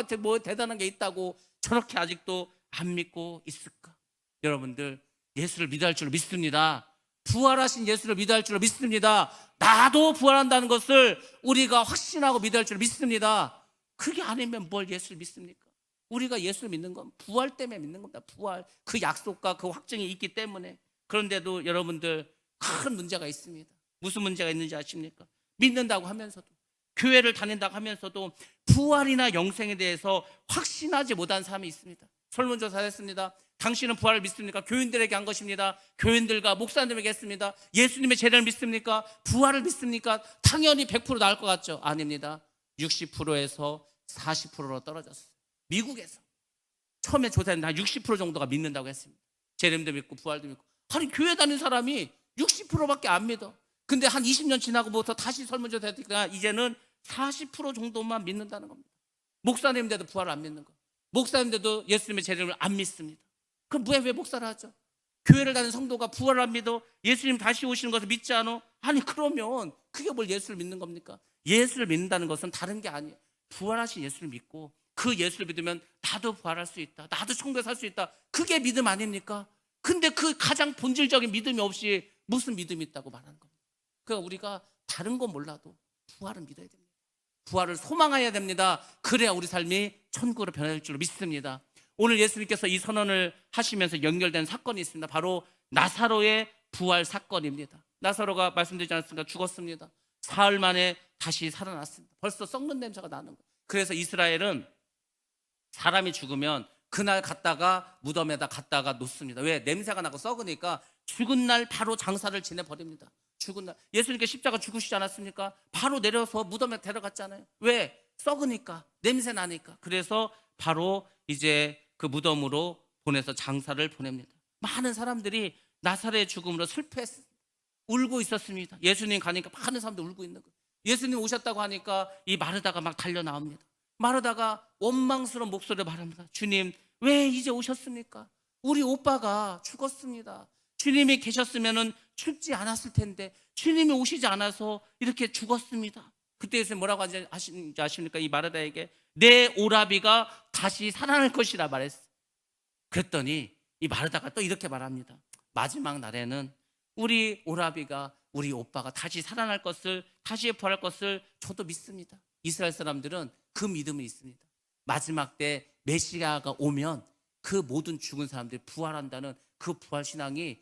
대단한 게 있다고 저렇게 아직도 안 믿고 있을까? 여러분들, 예수를 믿어야 할 줄로 믿습니다. 부활하신 예수를 믿어야 할 줄로 믿습니다. 나도 부활한다는 것을 우리가 확신하고 믿어야 할 줄로 믿습니다. 그게 아니면 뭘 예수를 믿습니까? 우리가 예수를 믿는 건 부활 때문에 믿는 겁니다. 부활, 그 약속과 그 확증이 있기 때문에. 그런데도 여러분들 큰 문제가 있습니다. 무슨 문제가 있는지 아십니까? 믿는다고 하면서도, 교회를 다닌다고 하면서도 부활이나 영생에 대해서 확신하지 못한 사람이 있습니다. 설문조사 했습니다. 당신은 부활을 믿습니까? 교인들에게 한 것입니다. 교인들과 목사님에게 했습니다. 예수님의 재림을 믿습니까? 부활을 믿습니까? 당연히 100% 나올 것 같죠? 아닙니다. 60%에서 40%로 떨어졌어요. 미국에서 처음에 조사했는데 한 60% 정도가 믿는다고 했습니다. 재림도 믿고 부활도 믿고. 아니 교회 다니는 사람이 60%밖에 안 믿어. 근데 한 20년 지나고부터 다시 설문조사 했으니까 이제는 40% 정도만 믿는다는 겁니다. 목사님인데도 부활을 안 믿는 거. 목사님인데도 예수님의 재림을 안 믿습니다. 그럼 왜 목사를 하죠? 교회를 다니는 성도가 부활을 안 믿어? 예수님 다시 오시는 것을 믿지 않아? 아니 그러면 그게 뭘 예수를 믿는 겁니까? 예수를 믿는다는 것은 다른 게 아니에요. 부활하신 예수를 믿고 그 예수를 믿으면 나도 부활할 수 있다, 나도 천국에 살 수 있다. 그게 믿음 아닙니까? 근데 그 가장 본질적인 믿음이 없이 무슨 믿음이 있다고 말하는 겁니다. 그러니까 우리가 다른 건 몰라도 부활은 믿어야 됩니다. 부활을 소망해야 됩니다. 그래야 우리 삶이 천국으로 변할 줄로 믿습니다. 오늘 예수님께서 이 선언을 하시면서 연결된 사건이 있습니다. 바로 나사로의 부활 사건입니다. 나사로가 말씀드리지 않았습니까? 죽었습니다. 사흘 만에 다시 살아났습니다. 벌써 썩는 냄새가 나는 거예요. 그래서 이스라엘은 사람이 죽으면 그날 갔다가 무덤에다 갔다가 놓습니다. 왜? 냄새가 나고 썩으니까 죽은 날 바로 장사를 지내버립니다. 죽은 날 예수님께 십자가 죽으시지 않았습니까? 바로 내려서 무덤에 데려갔잖아요. 왜? 썩으니까, 냄새 나니까. 그래서 바로 이제 그 무덤으로 보내서 장사를 보냅니다. 많은 사람들이 나사로의 죽음으로 슬퍼했습니다. 울고 있었습니다. 예수님 가니까 많은 사람들 울고 있는 거예요. 예수님 오셨다고 하니까 이 마르다가 막 달려 나옵니다. 마르다가 원망스러운 목소리로 말합니다. 주님, 왜 이제 오셨습니까? 우리 오빠가 죽었습니다. 주님이 계셨으면 죽지 않았을 텐데 주님이 오시지 않아서 이렇게 죽었습니다. 그때 예수님 뭐라고 하시는지 아십니까? 이 마르다에게 내 오라비가 다시 살아날 것이라 말했어요. 그랬더니 이 마르다가 또 이렇게 말합니다. 마지막 날에는 우리 오라비가, 우리 오빠가 다시 살아날 것을, 다시 부활할 것을 저도 믿습니다. 이스라엘 사람들은 그 믿음이 있습니다. 마지막 때 메시아가 오면 그 모든 죽은 사람들이 부활한다는 그 부활신앙이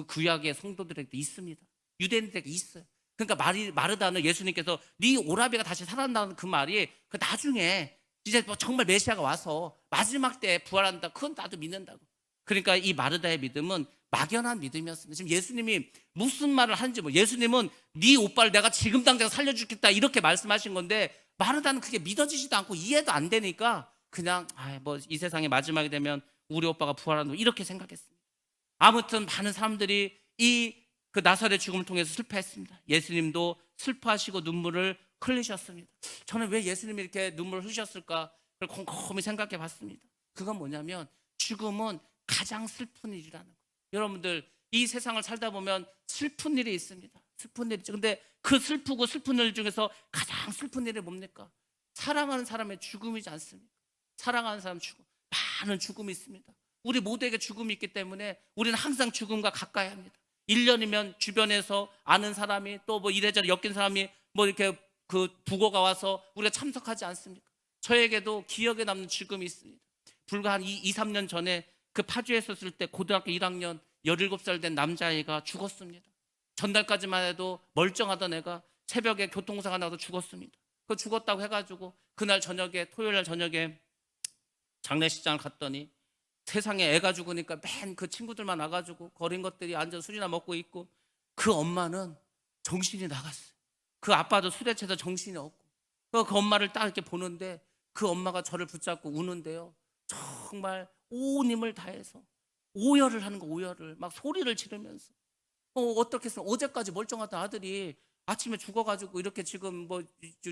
구약의 성도들에게 있습니다. 유대인들에게 있어요. 그러니까 마르다는 예수님께서 네 오라비가 다시 살아난다는 그 말이 그 나중에 이제 뭐 정말 메시아가 와서 마지막 때에 부활한다. 그건 나도 믿는다고. 그러니까 이 마르다의 믿음은 막연한 믿음이었습니다. 지금 예수님이 무슨 말을 하는지 예수님은 네 오빠를 내가 지금 당장 살려주겠다 이렇게 말씀하신 건데 마르다는 그게 믿어지지도 않고 이해도 안 되니까 그냥 뭐 이 세상의 마지막이 되면 우리 오빠가 부활한다 이렇게 생각했습니다. 아무튼 많은 사람들이 이 그 나사렛 죽음을 통해서 슬퍼했습니다. 예수님도 슬퍼하시고 눈물을 흘리셨습니다. 저는 왜 예수님이 이렇게 눈물을 흘리셨을까? 그걸 곰곰이 생각해 봤습니다. 그건 뭐냐면 죽음은 가장 슬픈 일이라는 거예요. 여러분들 이 세상을 살다 보면 슬픈 일이 있습니다. 슬픈 일이죠. 근데 그 슬프고 슬픈 일 중에서 가장 슬픈 일이 뭡니까? 사랑하는 사람의 죽음이지 않습니까? 사랑하는 사람 죽음, 많은 죽음이 있습니다. 우리 모두에게 죽음이 있기 때문에 우리는 항상 죽음과 가까이 합니다. 1년이면 주변에서 아는 사람이 또 뭐 이래저래 엮인 사람이 뭐 이렇게 그 부고가 와서 우리가 참석하지 않습니까? 저에게도 기억에 남는 죽음이 있습니다. 불과 한 2, 3년 전에 그 파주에 있었을 때 고등학교 1학년 17살 된 남자아이가 죽었습니다. 전날까지만 해도 멀쩡하던 애가 새벽에 교통사고가 나서 죽었습니다. 그 죽었다고 해가지고 그날 저녁에 토요일 날 저녁에 장례식장을 갔더니 세상에 애가 죽으니까 맨 그 친구들만 와가지고 거린 것들이 앉아서 술이나 먹고 있고 그 엄마는 정신이 나갔어요. 그 아빠도 술에 취해서 정신이 없고 그 엄마를 딱 이렇게 보는데 그 엄마가 저를 붙잡고 우는데요. 정말 온 힘을 다해서 오열을 하는 거 오열을 막 소리를 지르면서 어떻게 해서 어제까지 멀쩡하던 아들이 아침에 죽어가지고 이렇게 지금 뭐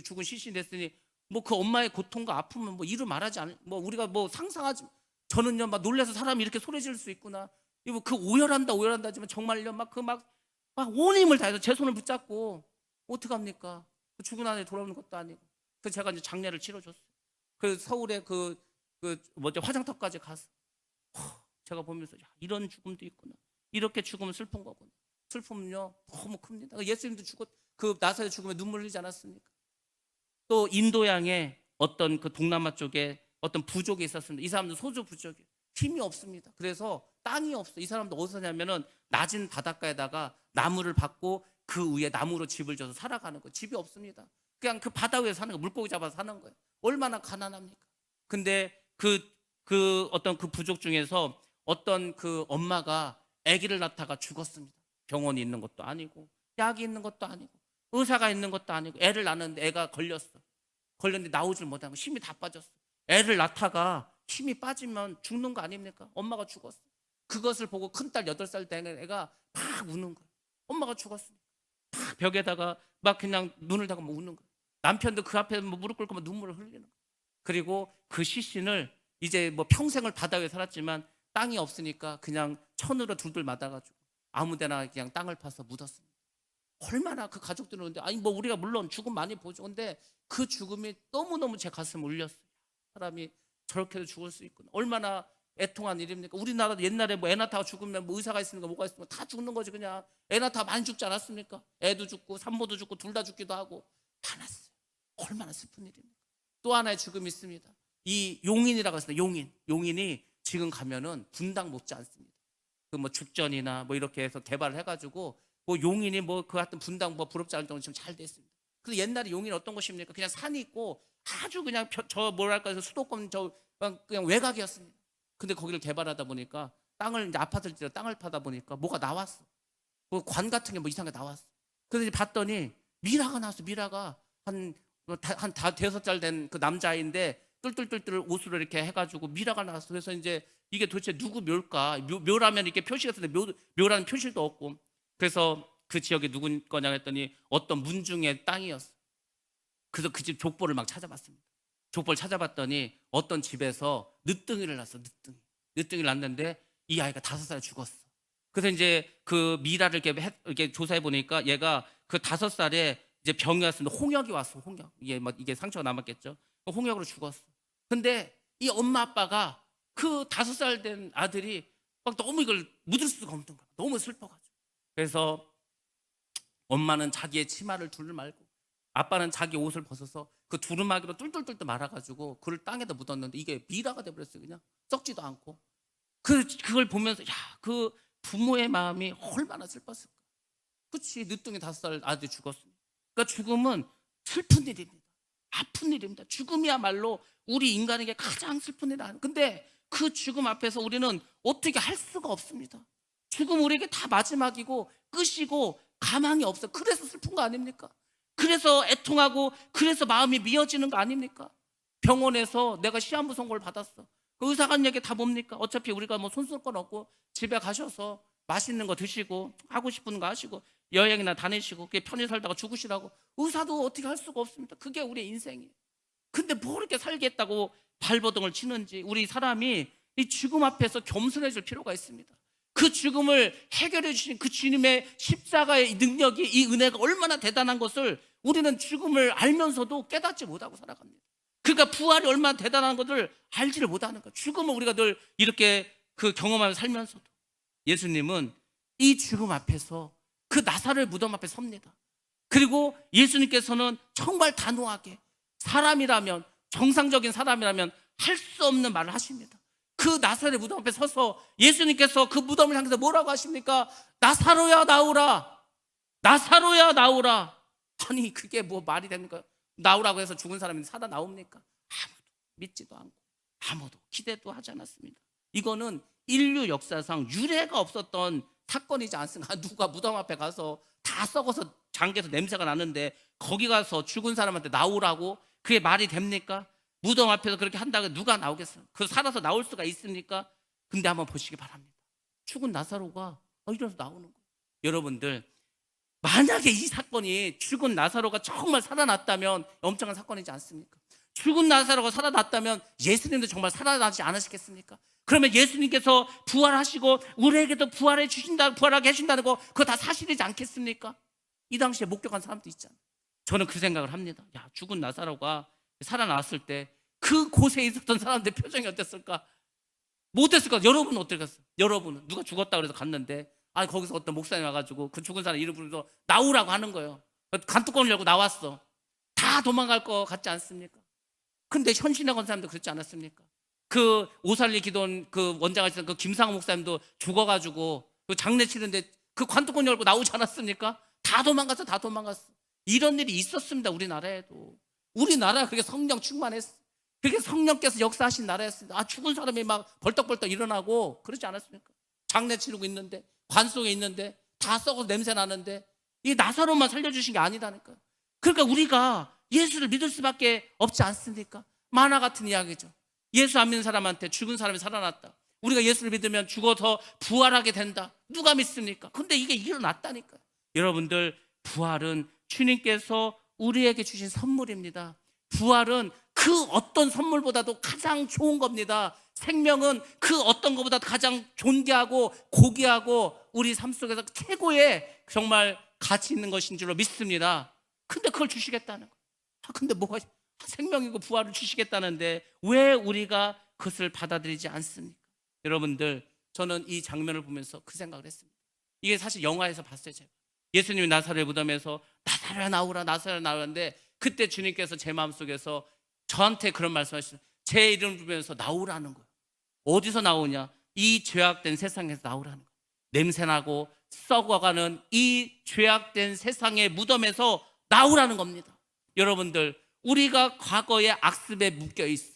죽은 시신이 됐으니 뭐 그 엄마의 고통과 아픔은 뭐 이루 말하지 않, 뭐 우리가 뭐 상상하지. 저는요 막 놀라서 사람이 이렇게 소리 지를 수 있구나. 이거 그 오열한다 하지만 정말요 막 온 힘을 다해서 제 손을 붙잡고 어떡합니까? 그 죽은 아들이 돌아오는 것도 아니고. 그래서 제가 이제 장례를 치러줬어요. 그 서울에 뭐지 화장터까지 가서 제가 보면서 야, 이런 죽음도 있구나. 이렇게 죽으면 슬픈 거구나. 슬픔은요 너무 큽니다. 예수님도 그 나사렛 죽음에 눈물 흘리지 않았습니까? 또 인도양의 어떤 그 동남아 쪽에 어떤 부족이 있었습니다. 이 사람도 소조 부족이에요. 힘이 없습니다. 그래서 땅이 없어. 이 사람도 어디서 사냐면은 낮은 바닷가에다가 나무를 받고 그 위에 나무로 집을 져서 살아가는 거예요. 집이 없습니다. 그냥 그 바다 위에 사는 거예요. 물고기 잡아서 사는 거예요. 얼마나 가난합니까? 근데 그 어떤 그 부족 중에서 어떤 그 엄마가 아기를 낳다가 죽었습니다. 병원이 있는 것도 아니고 약이 있는 것도 아니고 의사가 있는 것도 아니고 애를 낳는데 애가 걸렸는데 나오질 못하고 힘이 다 빠졌어. 애를 낳다가 힘이 빠지면 죽는 거 아닙니까? 엄마가 죽었어. 그것을 보고 큰딸 8살 된 애가 막 우는 거예요. 엄마가 죽었으니까. 막 벽에다가 막 그냥 눈을 닫고 막 우는 거예요. 남편도 그 앞에 뭐 무릎 꿇고 막 눈물을 흘리는 거예요. 그리고 그 시신을 이제 뭐 평생을 바다 위에 살았지만 땅이 없으니까 그냥 천으로 둘둘 맞아가지고 아무데나 그냥 땅을 파서 묻었습니다. 얼마나 그 가족들은 그런데 아니 뭐 우리가 물론 죽음 많이 보죠. 근데 그 죽음이 너무너무 제 가슴을 울렸어요. 사람이 저렇게도 죽을 수 있구나. 얼마나 애통한 일입니까? 우리나라도 옛날에 뭐 애 낳다가 죽으면 뭐 의사가 있으니까 뭐가 있으면 다 죽는 거지 그냥. 애 낳다가 많이 죽지 않았습니까? 애도 죽고 산모도 죽고 둘 다 죽기도 하고 다 났어요. 얼마나 슬픈 일입니까? 또 하나의 죽음이 있습니다. 이 용인이라고 했습니다. 용인이 지금 가면은 분당 못지 않습니다. 그 뭐 죽전이나 뭐 이렇게 해서 개발을 해가지고 뭐 용인이 뭐 그 같은 분당 뭐 부럽지 않을 정도로 지금 잘 됐습니다. 그래서 옛날에 용인이 어떤 곳입니까? 그냥 산이 있고 아주 그냥 저 뭐랄까 수도권 그냥 외곽이었습니다. 근데 거기를 개발하다 보니까 땅을 이제 아파트를 짓어 땅을 파다 보니까 뭐가 나왔어. 뭐 관 같은 게 뭐 이상하게 나왔어. 그래서 이제 봤더니 미라가 나왔어. 미라가 한 5살 된 그 남자아이인데 뚫뚫뚫뚫 옷으로 이렇게 해가지고 미라가 나왔어. 그래서 이제 이게 도대체 누구 묘일까? 묘라면 이렇게 표시가 있었는데 묘라는 표시도 없고. 그래서 그 지역이 누구 거냐 했더니 어떤 문중의 땅이었어. 그래서 그 집 족보를 막 찾아봤습니다. 족보를 찾아봤더니 어떤 집에서 늦둥이를 낳았어. 늦둥이를 낳았는데 이 아이가 5살에 죽었어. 그래서 이제 그 미라를 이렇게 조사해 보니까 얘가 그 5살에 이제 병이 왔습니다. 홍역이 왔어. 홍역. 이게 상처가 남았겠죠. 홍역으로 죽었어. 근데 이 엄마 아빠가 그 5살 된 아들이 막 너무 이걸 묻을 수가 없는 거야. 너무 슬퍼가지고. 그래서 엄마는 자기의 치마를 둘러 말고 아빠는 자기 옷을 벗어서 그 두루마기로 뚫뚫뚫 말아가지고 그를 땅에다 묻었는데 이게 미라가 돼버렸어요. 그냥 썩지도 않고. 그걸 보면서 야, 그 부모의 마음이 얼마나 슬펐을까. 그치, 늦둥이 5살 아들이 죽었습니다. 그러니까 죽음은 슬픈 일입니다. 아픈 일입니다. 죽음이야말로 우리 인간에게 가장 슬픈 일이에요. 근데 그 죽음 앞에서 우리는 어떻게 할 수가 없습니다. 죽음 우리에게 다 마지막이고 끝이고 가망이 없어요. 그래서 슬픈 거 아닙니까? 그래서 애통하고 그래서 마음이 미어지는 거 아닙니까? 병원에서 내가 시한부 선고를 받았어. 그 의사가 한 얘기 다 뭡니까? 어차피 우리가 뭐 손쓸 건 없고 집에 가셔서 맛있는 거 드시고 하고 싶은 거 하시고 여행이나 다니시고 그게 편히 살다가 죽으시라고. 의사도 어떻게 할 수가 없습니다. 그게 우리의 인생이에요. 근데 뭐 이렇게 살겠다고 발버둥을 치는지. 우리 사람이 이 죽음 앞에서 겸손해질 필요가 있습니다. 그 죽음을 해결해 주신 그 주님의 십자가의 능력이, 이 은혜가 얼마나 대단한 것을 우리는 죽음을 알면서도 깨닫지 못하고 살아갑니다. 그러니까 부활이 얼마나 대단한 것을 알지를 못하는 거예요. 죽음을 우리가 늘 이렇게 그 경험하며 살면서도 예수님은 이 죽음 앞에서 그 나사로의 무덤 앞에 섭니다. 그리고 예수님께서는 정말 단호하게 사람이라면, 정상적인 사람이라면 할 수 없는 말을 하십니다. 그 나사로의 무덤 앞에 서서 예수님께서 그 무덤을 향해서 뭐라고 하십니까? 나사로야 나오라, 나사로야 나오라. 아니 그게 뭐 말이 됩니까? 나오라고 해서 죽은 사람이 살아나옵니까? 아무도 믿지도 않고 아무도 기대도 하지 않았습니다. 이거는 인류 역사상 유례가 없었던 사건이지 않습니까? 누가 무덤 앞에 가서 다 썩어서 장기에서 냄새가 나는데 거기 가서 죽은 사람한테 나오라고? 그게 말이 됩니까? 무덤 앞에서 그렇게 한다고 누가 나오겠어요? 그 살아서 나올 수가 있습니까? 근데 한번 보시기 바랍니다. 죽은 나사로가 이래서 나오는 거예요. 여러분들, 만약에 이 사건이 죽은 나사로가 정말 살아났다면 엄청난 사건이지 않습니까? 죽은 나사로가 살아났다면 예수님도 정말 살아나지 않으시겠습니까? 그러면 예수님께서 부활하시고 우리에게도 부활해 주신다, 부활하게 해주신다는 거, 그거 다 사실이지 않겠습니까? 이 당시에 목격한 사람도 있잖아요. 저는 그 생각을 합니다. 야, 죽은 나사로가 살아났을 때 그 곳에 있었던 사람들 표정이 어땠을까? 뭐 어땠을까? 여러분은 어땠겠어요? 여러분은 누가 죽었다 그래서 갔는데, 아니 거기서 어떤 목사님 와가지고 그 죽은 사람 이름 부르면서 나오라고 하는 거예요. 관뚜껑을 열고 나왔어. 다 도망갈 것 같지 않습니까? 근데 현신에 건 사람도 그렇지 않았습니까? 그 오살리 기도원 그 원장하시던 그 김상호 목사님도 죽어가지고 그 장례 치는데 그 관뚜껑 열고 나오지 않았습니까? 다 도망갔어, 다 도망갔어. 이런 일이 있었습니다. 우리나라에도. 우리나라가 그렇게 성령 충만했어. 그렇게 성령께서 역사하신 나라였습니다. 죽은 사람이 막 벌떡벌떡 일어나고 그러지 않았습니까? 장례 치르고 있는데, 관 속에 있는데, 다 썩어서 냄새 나는데, 이 나사로만 살려주신 게 아니다니까요. 그러니까 우리가 예수를 믿을 수밖에 없지 않습니까? 만화 같은 이야기죠. 예수 안 믿는 사람한테 죽은 사람이 살아났다. 우리가 예수를 믿으면 죽어서 부활하게 된다. 누가 믿습니까? 근데 이게 일어났다니까요. 여러분들, 부활은 주님께서 우리에게 주신 선물입니다. 부활은 그 어떤 선물보다도 가장 좋은 겁니다. 생명은 그 어떤 것보다 가장 존귀하고 고귀하고 우리 삶 속에서 최고의 정말 가치 있는 것인 줄로 믿습니다. 근데 그걸 주시겠다는 거예요. 근데 뭐가 생명이고 부활을 주시겠다는데 왜 우리가 그것을 받아들이지 않습니까? 여러분들, 저는 이 장면을 보면서 그 생각을 했습니다. 이게 사실 영화에서 봤어요. 제가 예수님이 나사로의 무덤에서 나사로야 나오라, 나사로야 나오라는데, 그때 주님께서 제 마음속에서 저한테 그런 말씀하시죠. 제 이름을 부르면서 나오라는 거예요. 어디서 나오냐? 이 죄악된 세상에서 나오라는 거예요. 냄새나고 썩어가는 이 죄악된 세상의 무덤에서 나오라는 겁니다. 여러분들, 우리가 과거의 악습에 묶여 있어.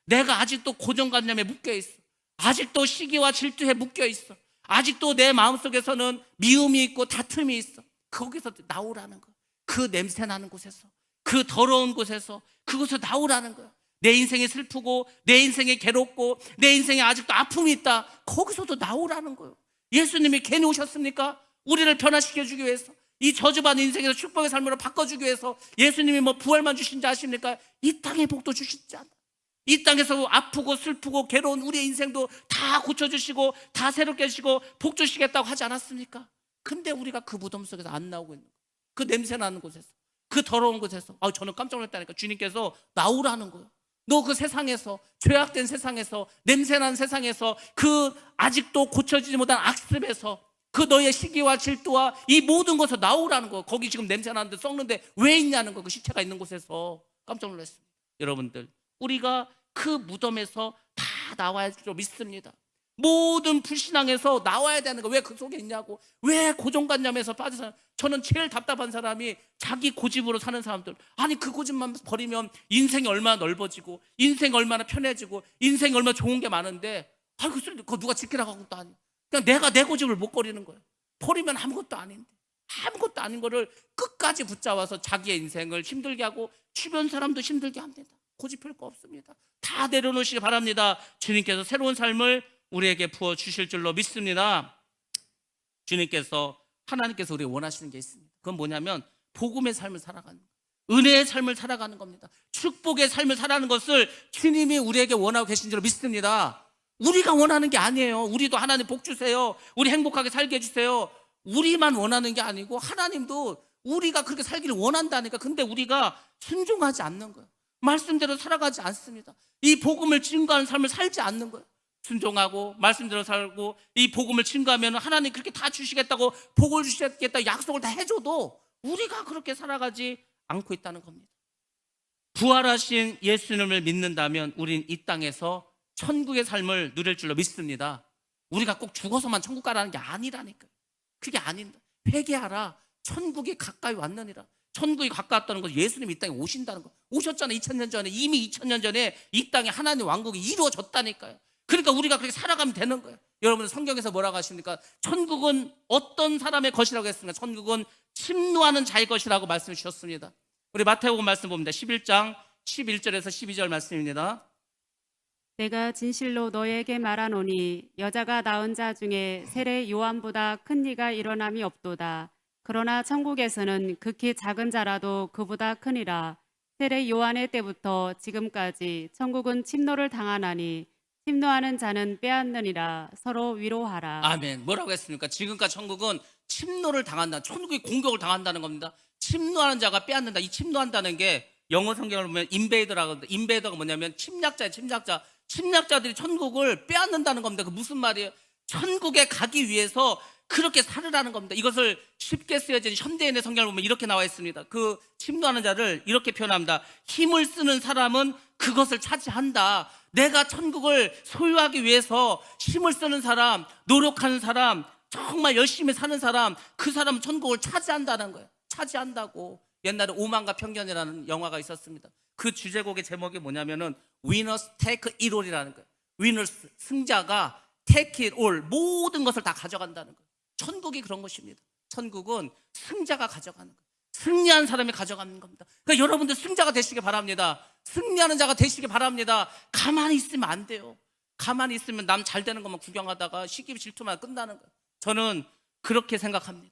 내가 아직도 고정관념에 묶여 있어. 아직도 시기와 질투에 묶여 있어. 아직도 내 마음속에서는 미움이 있고 다툼이 있어. 거기서 나오라는 거예요. 그 냄새나는 곳에서, 그 더러운 곳에서, 그곳에서 나오라는 거예요. 내 인생이 슬프고 내 인생이 괴롭고 내 인생에 아직도 아픔이 있다. 거기서도 나오라는 거예요. 예수님이 괜히 오셨습니까? 우리를 변화시켜주기 위해서, 이 저주받은 인생에서 축복의 삶으로 바꿔주기 위해서 예수님이 뭐 부활만 주신지 아십니까? 이 땅의 복도 주시지 않아. 이 땅에서 아프고 슬프고 괴로운 우리의 인생도 다 고쳐주시고 다 새롭게 해주시고 복 주시겠다고 하지 않았습니까? 근데 우리가 그 무덤 속에서 안 나오고 있는 거예요. 그 냄새 나는 곳에서, 그 더러운 곳에서. 저는 깜짝 놀랐다니까. 주님께서 나오라는 거예요. 너 그 세상에서, 죄악된 세상에서, 냄새나는 세상에서, 그 아직도 고쳐지지 못한 악습에서, 그 너의 시기와 질투와 이 모든 것에서 나오라는 거예요. 거기 지금 냄새 나는데 썩는데 왜 있냐는 거예요. 그 시체가 있는 곳에서. 깜짝 놀랐습니다. 여러분들, 우리가 그 무덤에서 다 나와야 줄 믿습니다. 모든 불신앙에서 나와야 되는 거. 왜 그 속에 있냐고. 왜 고정관념에서 빠져서. 저는 제일 답답한 사람이 자기 고집으로 사는 사람들. 아니 그 고집만 버리면 인생이 얼마나 넓어지고 인생이 얼마나 편해지고 인생이 얼마나 좋은 게 많은데, 그 소리 그거 누가 지키라고 한 것도 아니고 그냥 내가 내 고집을 못 버리는 거예요. 버리면 아무것도 아닌데, 아무것도 아닌 거를 끝까지 붙잡아서 자기의 인생을 힘들게 하고 주변 사람도 힘들게 합니다. 고집할 거 없습니다. 다 내려놓으시기 바랍니다. 주님께서 새로운 삶을 우리에게 부어주실 줄로 믿습니다. 주님께서, 하나님께서 우리가 원하시는 게 있습니다. 그건 뭐냐면 복음의 삶을 살아가는 거예요. 은혜의 삶을 살아가는 겁니다. 축복의 삶을 살아가는 것을 주님이 우리에게 원하고 계신 줄로 믿습니다. 우리가 원하는 게 아니에요. 우리도 하나님 복 주세요, 우리 행복하게 살게 해주세요, 우리만 원하는 게 아니고 하나님도 우리가 그렇게 살기를 원한다니까. 근데 우리가 순종하지 않는 거예요. 말씀대로 살아가지 않습니다. 이 복음을 증거하는 삶을 살지 않는 거예요. 순종하고 말씀대로 살고 이 복음을 증거하면 하나님 그렇게 다 주시겠다고, 복을 주시겠다 약속을 다 해줘도 우리가 그렇게 살아가지 않고 있다는 겁니다. 부활하신 예수님을 믿는다면 우린 이 땅에서 천국의 삶을 누릴 줄로 믿습니다. 우리가 꼭 죽어서만 천국 가라는 게 아니라니까요. 그게 아닌다. 회개하라. 천국이 가까이 왔느니라. 천국이 가까웠다는 건 예수님이 이 땅에 오신다는 거. 오셨잖아요. 2000년 전에. 이미 2000년 전에 이 땅에 하나님 왕국이 이루어졌다니까요. 그러니까 우리가 그렇게 살아가면 되는 거예요. 여러분 성경에서 뭐라고 하십니까? 천국은 어떤 사람의 것이라고 했습니까? 천국은 침노하는 자의 것이라고 말씀해 주셨습니다. 우리 마태복음 말씀 봅니다. 11장 11절에서 12절 말씀입니다. 내가 진실로 너에게 말하노니 여자가 낳은 자 중에 세례 요한보다 큰 이가 일어남이 없도다. 그러나 천국에서는 극히 작은 자라도 그보다 크니라. 세례 요한의 때부터 지금까지 천국은 침노를 당하나니 침노하는 자는 빼앗느니라. 서로 위로하라. 아멘. 뭐라고 했습니까? 지금까지 천국은 침노를 당한다. 천국이 공격을 당한다는 겁니다. 침노하는 자가 빼앗는다. 이 침노한다는 게 영어 성경을 보면 인베이더라고 합니다. 인베이더가 뭐냐면 침략자예요. 침략자. 침략자들이 천국을 빼앗는다는 겁니다. 그 무슨 말이에요? 천국에 가기 위해서 그렇게 살으라는 겁니다. 이것을 쉽게 쓰여진 현대인의 성경을 보면 이렇게 나와 있습니다. 그 침노하는 자를 이렇게 표현합니다. 힘을 쓰는 사람은 그것을 차지한다. 내가 천국을 소유하기 위해서 힘을 쓰는 사람, 노력하는 사람, 정말 열심히 사는 사람, 그 사람은 천국을 차지한다는 거예요. 차지한다고. 옛날에 오만과 편견이라는 영화가 있었습니다. 그 주제곡의 제목이 뭐냐면은 Winners take it all이라는 거예요. Winners, 승자가 take it all, 모든 것을 다 가져간다는 거예요. 천국이 그런 것입니다. 천국은 승자가 가져가는 거예요. 승리한 사람이 가져가는 겁니다. 그러니까 여러분들 승자가 되시기 바랍니다. 승리하는 자가 되시기 바랍니다. 가만히 있으면 안 돼요. 가만히 있으면 남 잘 되는 것만 구경하다가 시기 질투만 끝나는 거예요. 저는 그렇게 생각합니다.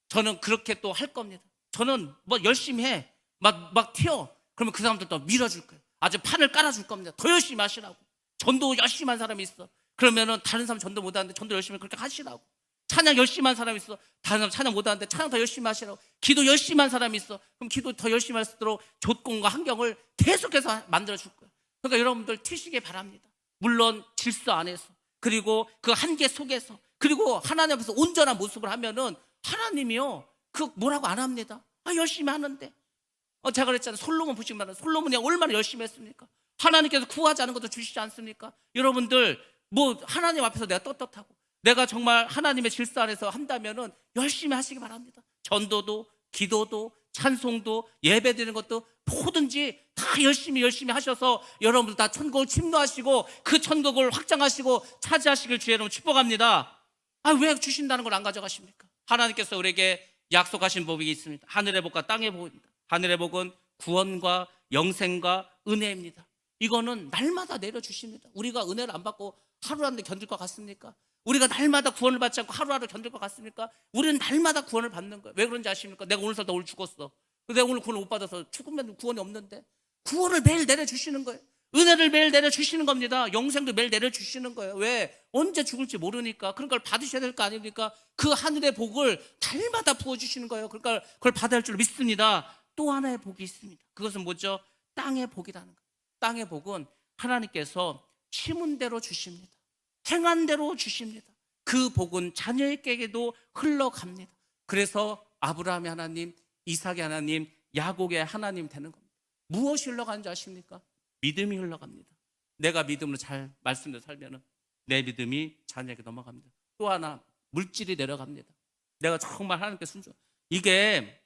저는 그렇게 또 할 겁니다. 저는 뭐 열심히 해. 막 튀어. 그러면 그 사람들 또 밀어줄 거예요. 아주 판을 깔아줄 겁니다. 더 열심히 하시라고. 전도 열심히 한 사람이 있어. 그러면은 다른 사람 전도 못하는데 전도 열심히 그렇게 하시라고. 찬양 열심히 한 사람이 있어. 다른 사람 찬양 못하는데 찬양 더 열심히 하시라고. 기도 열심히 한 사람이 있어. 그럼 기도 더 열심히 할 수 있도록 조건과 환경을 계속해서 만들어줄 거예요. 그러니까 여러분들 튀시기 바랍니다. 물론 질서 안에서, 그리고 그 한계 속에서, 그리고 하나님 앞에서 온전한 모습을 하면은 하나님이요 그 뭐라고 안 합니다. 열심히 하는데. 제가 그랬잖아요. 솔로몬 보시면 솔로몬이 얼마나 열심히 했습니까? 하나님께서 구하지 않은 것도 주시지 않습니까? 여러분들 뭐 하나님 앞에서 내가 떳떳하고 내가 정말 하나님의 질서 안에서 한다면은 열심히 하시기 바랍니다. 전도도, 기도도, 찬송도, 예배드리는 것도 뭐든지 다 열심히 하셔서 여러분들 다 천국을 침노하시고 그 천국을 확장하시고 차지하시길 주의 이름으로 축복합니다. 왜 주신다는 걸 안 가져가십니까? 하나님께서 우리에게 약속하신 복이 있습니다. 하늘의 복과 땅의 복입니다. 하늘의 복은 구원과 영생과 은혜입니다. 이거는 날마다 내려주십니다. 우리가 은혜를 안 받고 하루라도 견딜 것 같습니까? 우리가 날마다 구원을 받지 않고 하루하루 견딜 것 같습니까? 우리는 날마다 구원을 받는 거예요. 왜 그런지 아십니까? 내가 오늘 살다 오늘 죽었어. 내가 오늘 구원을 못 받아서 죽으면 구원이 없는데 구원을 매일 내려주시는 거예요. 은혜를 매일 내려주시는 겁니다. 영생도 매일 내려주시는 거예요. 왜? 언제 죽을지 모르니까. 그런 걸 받으셔야 될 거 아닙니까? 그 하늘의 복을 날마다 부어주시는 거예요. 그러니까 그걸 받아야 할 줄 믿습니다. 또 하나의 복이 있습니다. 그것은 뭐죠? 땅의 복이라는 거예요. 땅의 복은 하나님께서 심은 대로 주십니다. 행한 대로 주십니다. 그 복은 자녀에게도 흘러갑니다. 그래서 아브라함의 하나님, 이삭의 하나님, 야곱의 하나님 되는 겁니다. 무엇이 흘러가는지 아십니까? 믿음이 흘러갑니다. 내가 믿음으로 잘 말씀대로 살면은 내 믿음이 자녀에게 넘어갑니다. 또 하나, 물질이 내려갑니다. 내가 정말 하나님께 순종. 이게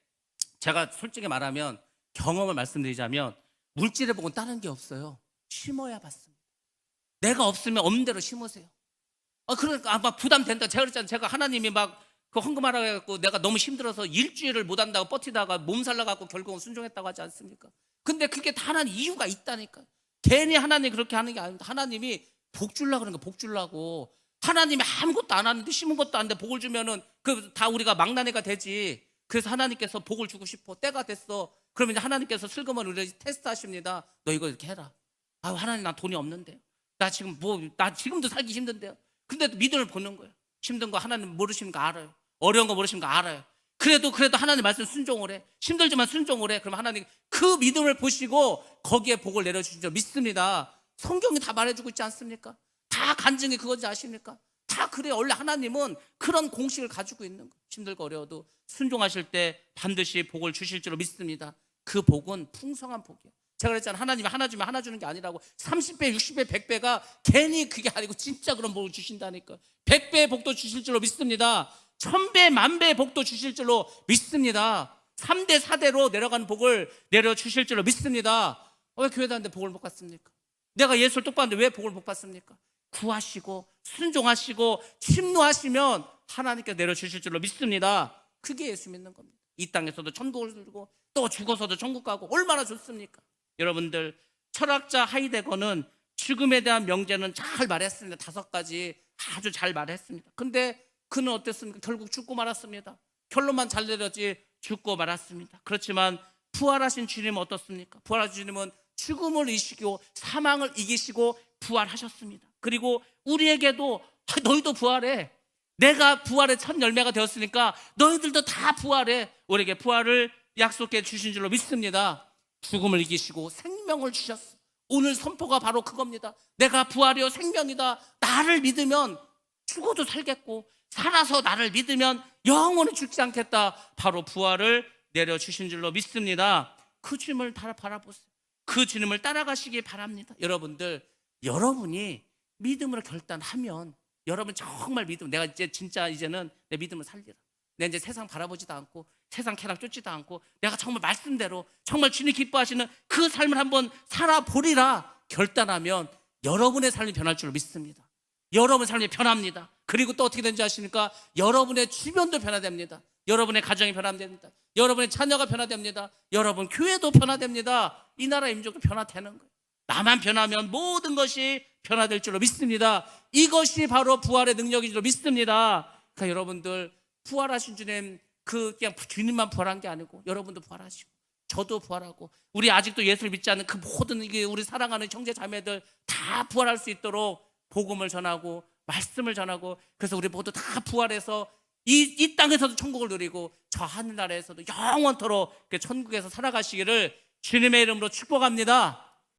제가 솔직히 말하면 경험을 말씀드리자면 물질의 복은 다른 게 없어요. 심어야 받습니다. 내가 없으면 없는 대로 심으세요. 그러니까 막 부담된다. 제가 그랬잖아요. 제가 하나님이 막 그 헌금하라고 해갖고 내가 너무 힘들어서 일주일을 못 한다고 버티다가 몸 살라갖고 결국은 순종했다고 하지 않습니까? 근데 그게 다 하나님 이유가 있다니까요. 괜히 하나님이 그렇게 하는 게 아닙니다. 하나님이 복 주려고 그러는 거, 복 주려고. 하나님이 아무것도 안 하는데 심은 것도 안 돼 복을 주면은 그 다 우리가 망나니가 되지. 그래서 하나님께서 복을 주고 싶어. 때가 됐어. 그러면 이제 하나님께서 슬그머니 우리를 테스트하십니다. 너 이거 이렇게 해라. 하나님 나 돈이 없는데. 나 지금도 살기 힘든데요. 근데 믿음을 보는 거예요. 힘든 거 하나님 모르시는 거 알아요. 어려운 거 모르시는 거 알아요. 그래도 하나님 말씀 순종을 해. 힘들지만 순종을 해. 그럼 하나님 그 믿음을 보시고 거기에 복을 내려주신 줄 믿습니다. 성경이 다 말해주고 있지 않습니까? 다 간증이 그건지 아십니까? 다 그래요. 원래 하나님은 그런 공식을 가지고 있는 거예요. 힘들고 어려워도 순종하실 때 반드시 복을 주실 줄로 믿습니다. 그 복은 풍성한 복이에요. 제가 그랬잖아요. 하나님이 하나 주면 하나 주는 게 아니라고. 30배, 60배, 100배가 괜히 그게 아니고 진짜 그런 복을 주신다니까. 100배의 복도 주실 줄로 믿습니다. 1000배, 10,000배의 복도 주실 줄로 믿습니다. 3대, 4대로 내려가는 복을 내려주실 줄로 믿습니다. 왜 교회 다니는데 복을 못 받습니까? 내가 예수를 똑바른데 왜 복을 못 받습니까? 구하시고 순종하시고 침노하시면 하나님께 내려주실 줄로 믿습니다. 그게 예수 믿는 겁니다. 이 땅에서도 천국을 누리고 또 죽어서도 천국 가고 얼마나 좋습니까? 여러분들, 철학자 하이데거는 죽음에 대한 명제는 잘 말했습니다. 5가지 아주 잘 말했습니다. 근데 그는 어땠습니까? 결국 죽고 말았습니다. 결론만 잘 내렸지 죽고 말았습니다. 그렇지만 부활하신 주님은 어떻습니까? 부활하신 주님은 죽음을 이기시고 사망을 이기시고 부활하셨습니다. 그리고 우리에게도 너희도 부활해. 내가 부활의 첫 열매가 되었으니까 너희들도 다 부활해. 우리에게 부활을 약속해 주신 줄로 믿습니다. 죽음을 이기시고 생명을 주셨어. 오늘 선포가 바로 그겁니다. 내가 부활이요 생명이다. 나를 믿으면 죽어도 살겠고 살아서 나를 믿으면 영원히 죽지 않겠다. 바로 부활을 내려주신 줄로 믿습니다. 그 주님을 바라보세요. 그 주님을 따라가시기 바랍니다. 여러분들, 여러분이 믿음으로 결단하면 여러분 정말 믿음, 내가 이제는 내 믿음을 살리라. 내가 이제 세상 바라보지도 않고 세상 쾌락 쫓지도 않고 내가 정말 말씀대로 정말 주님 기뻐하시는 그 삶을 한번 살아보리라 결단하면 여러분의 삶이 변할 줄 믿습니다. 여러분의 삶이 변합니다. 그리고 또 어떻게 되는지 아십니까? 여러분의 주변도 변화됩니다. 여러분의 가정이 변화됩니다. 여러분의 자녀가 변화됩니다. 여러분 교회도 변화됩니다. 이 나라 민족도 변화되는 거예요. 나만 변하면 모든 것이 변화될 줄로 믿습니다. 이것이 바로 부활의 능력인 줄로 믿습니다. 그러니까 여러분들, 부활하신 주님, 그냥 주님만 부활한 게 아니고 여러분도 부활하시고 저도 부활하고 우리 아직도 예수를 믿지 않는 그 모든 우리 사랑하는 형제 자매들 다 부활할 수 있도록 복음을 전하고 말씀을 전하고, 그래서 우리 모두 다 부활해서 이 땅에서도 천국을 누리고 저 하늘나라에서도 영원토록 천국에서 살아가시기를 주님의 이름으로 축복합니다.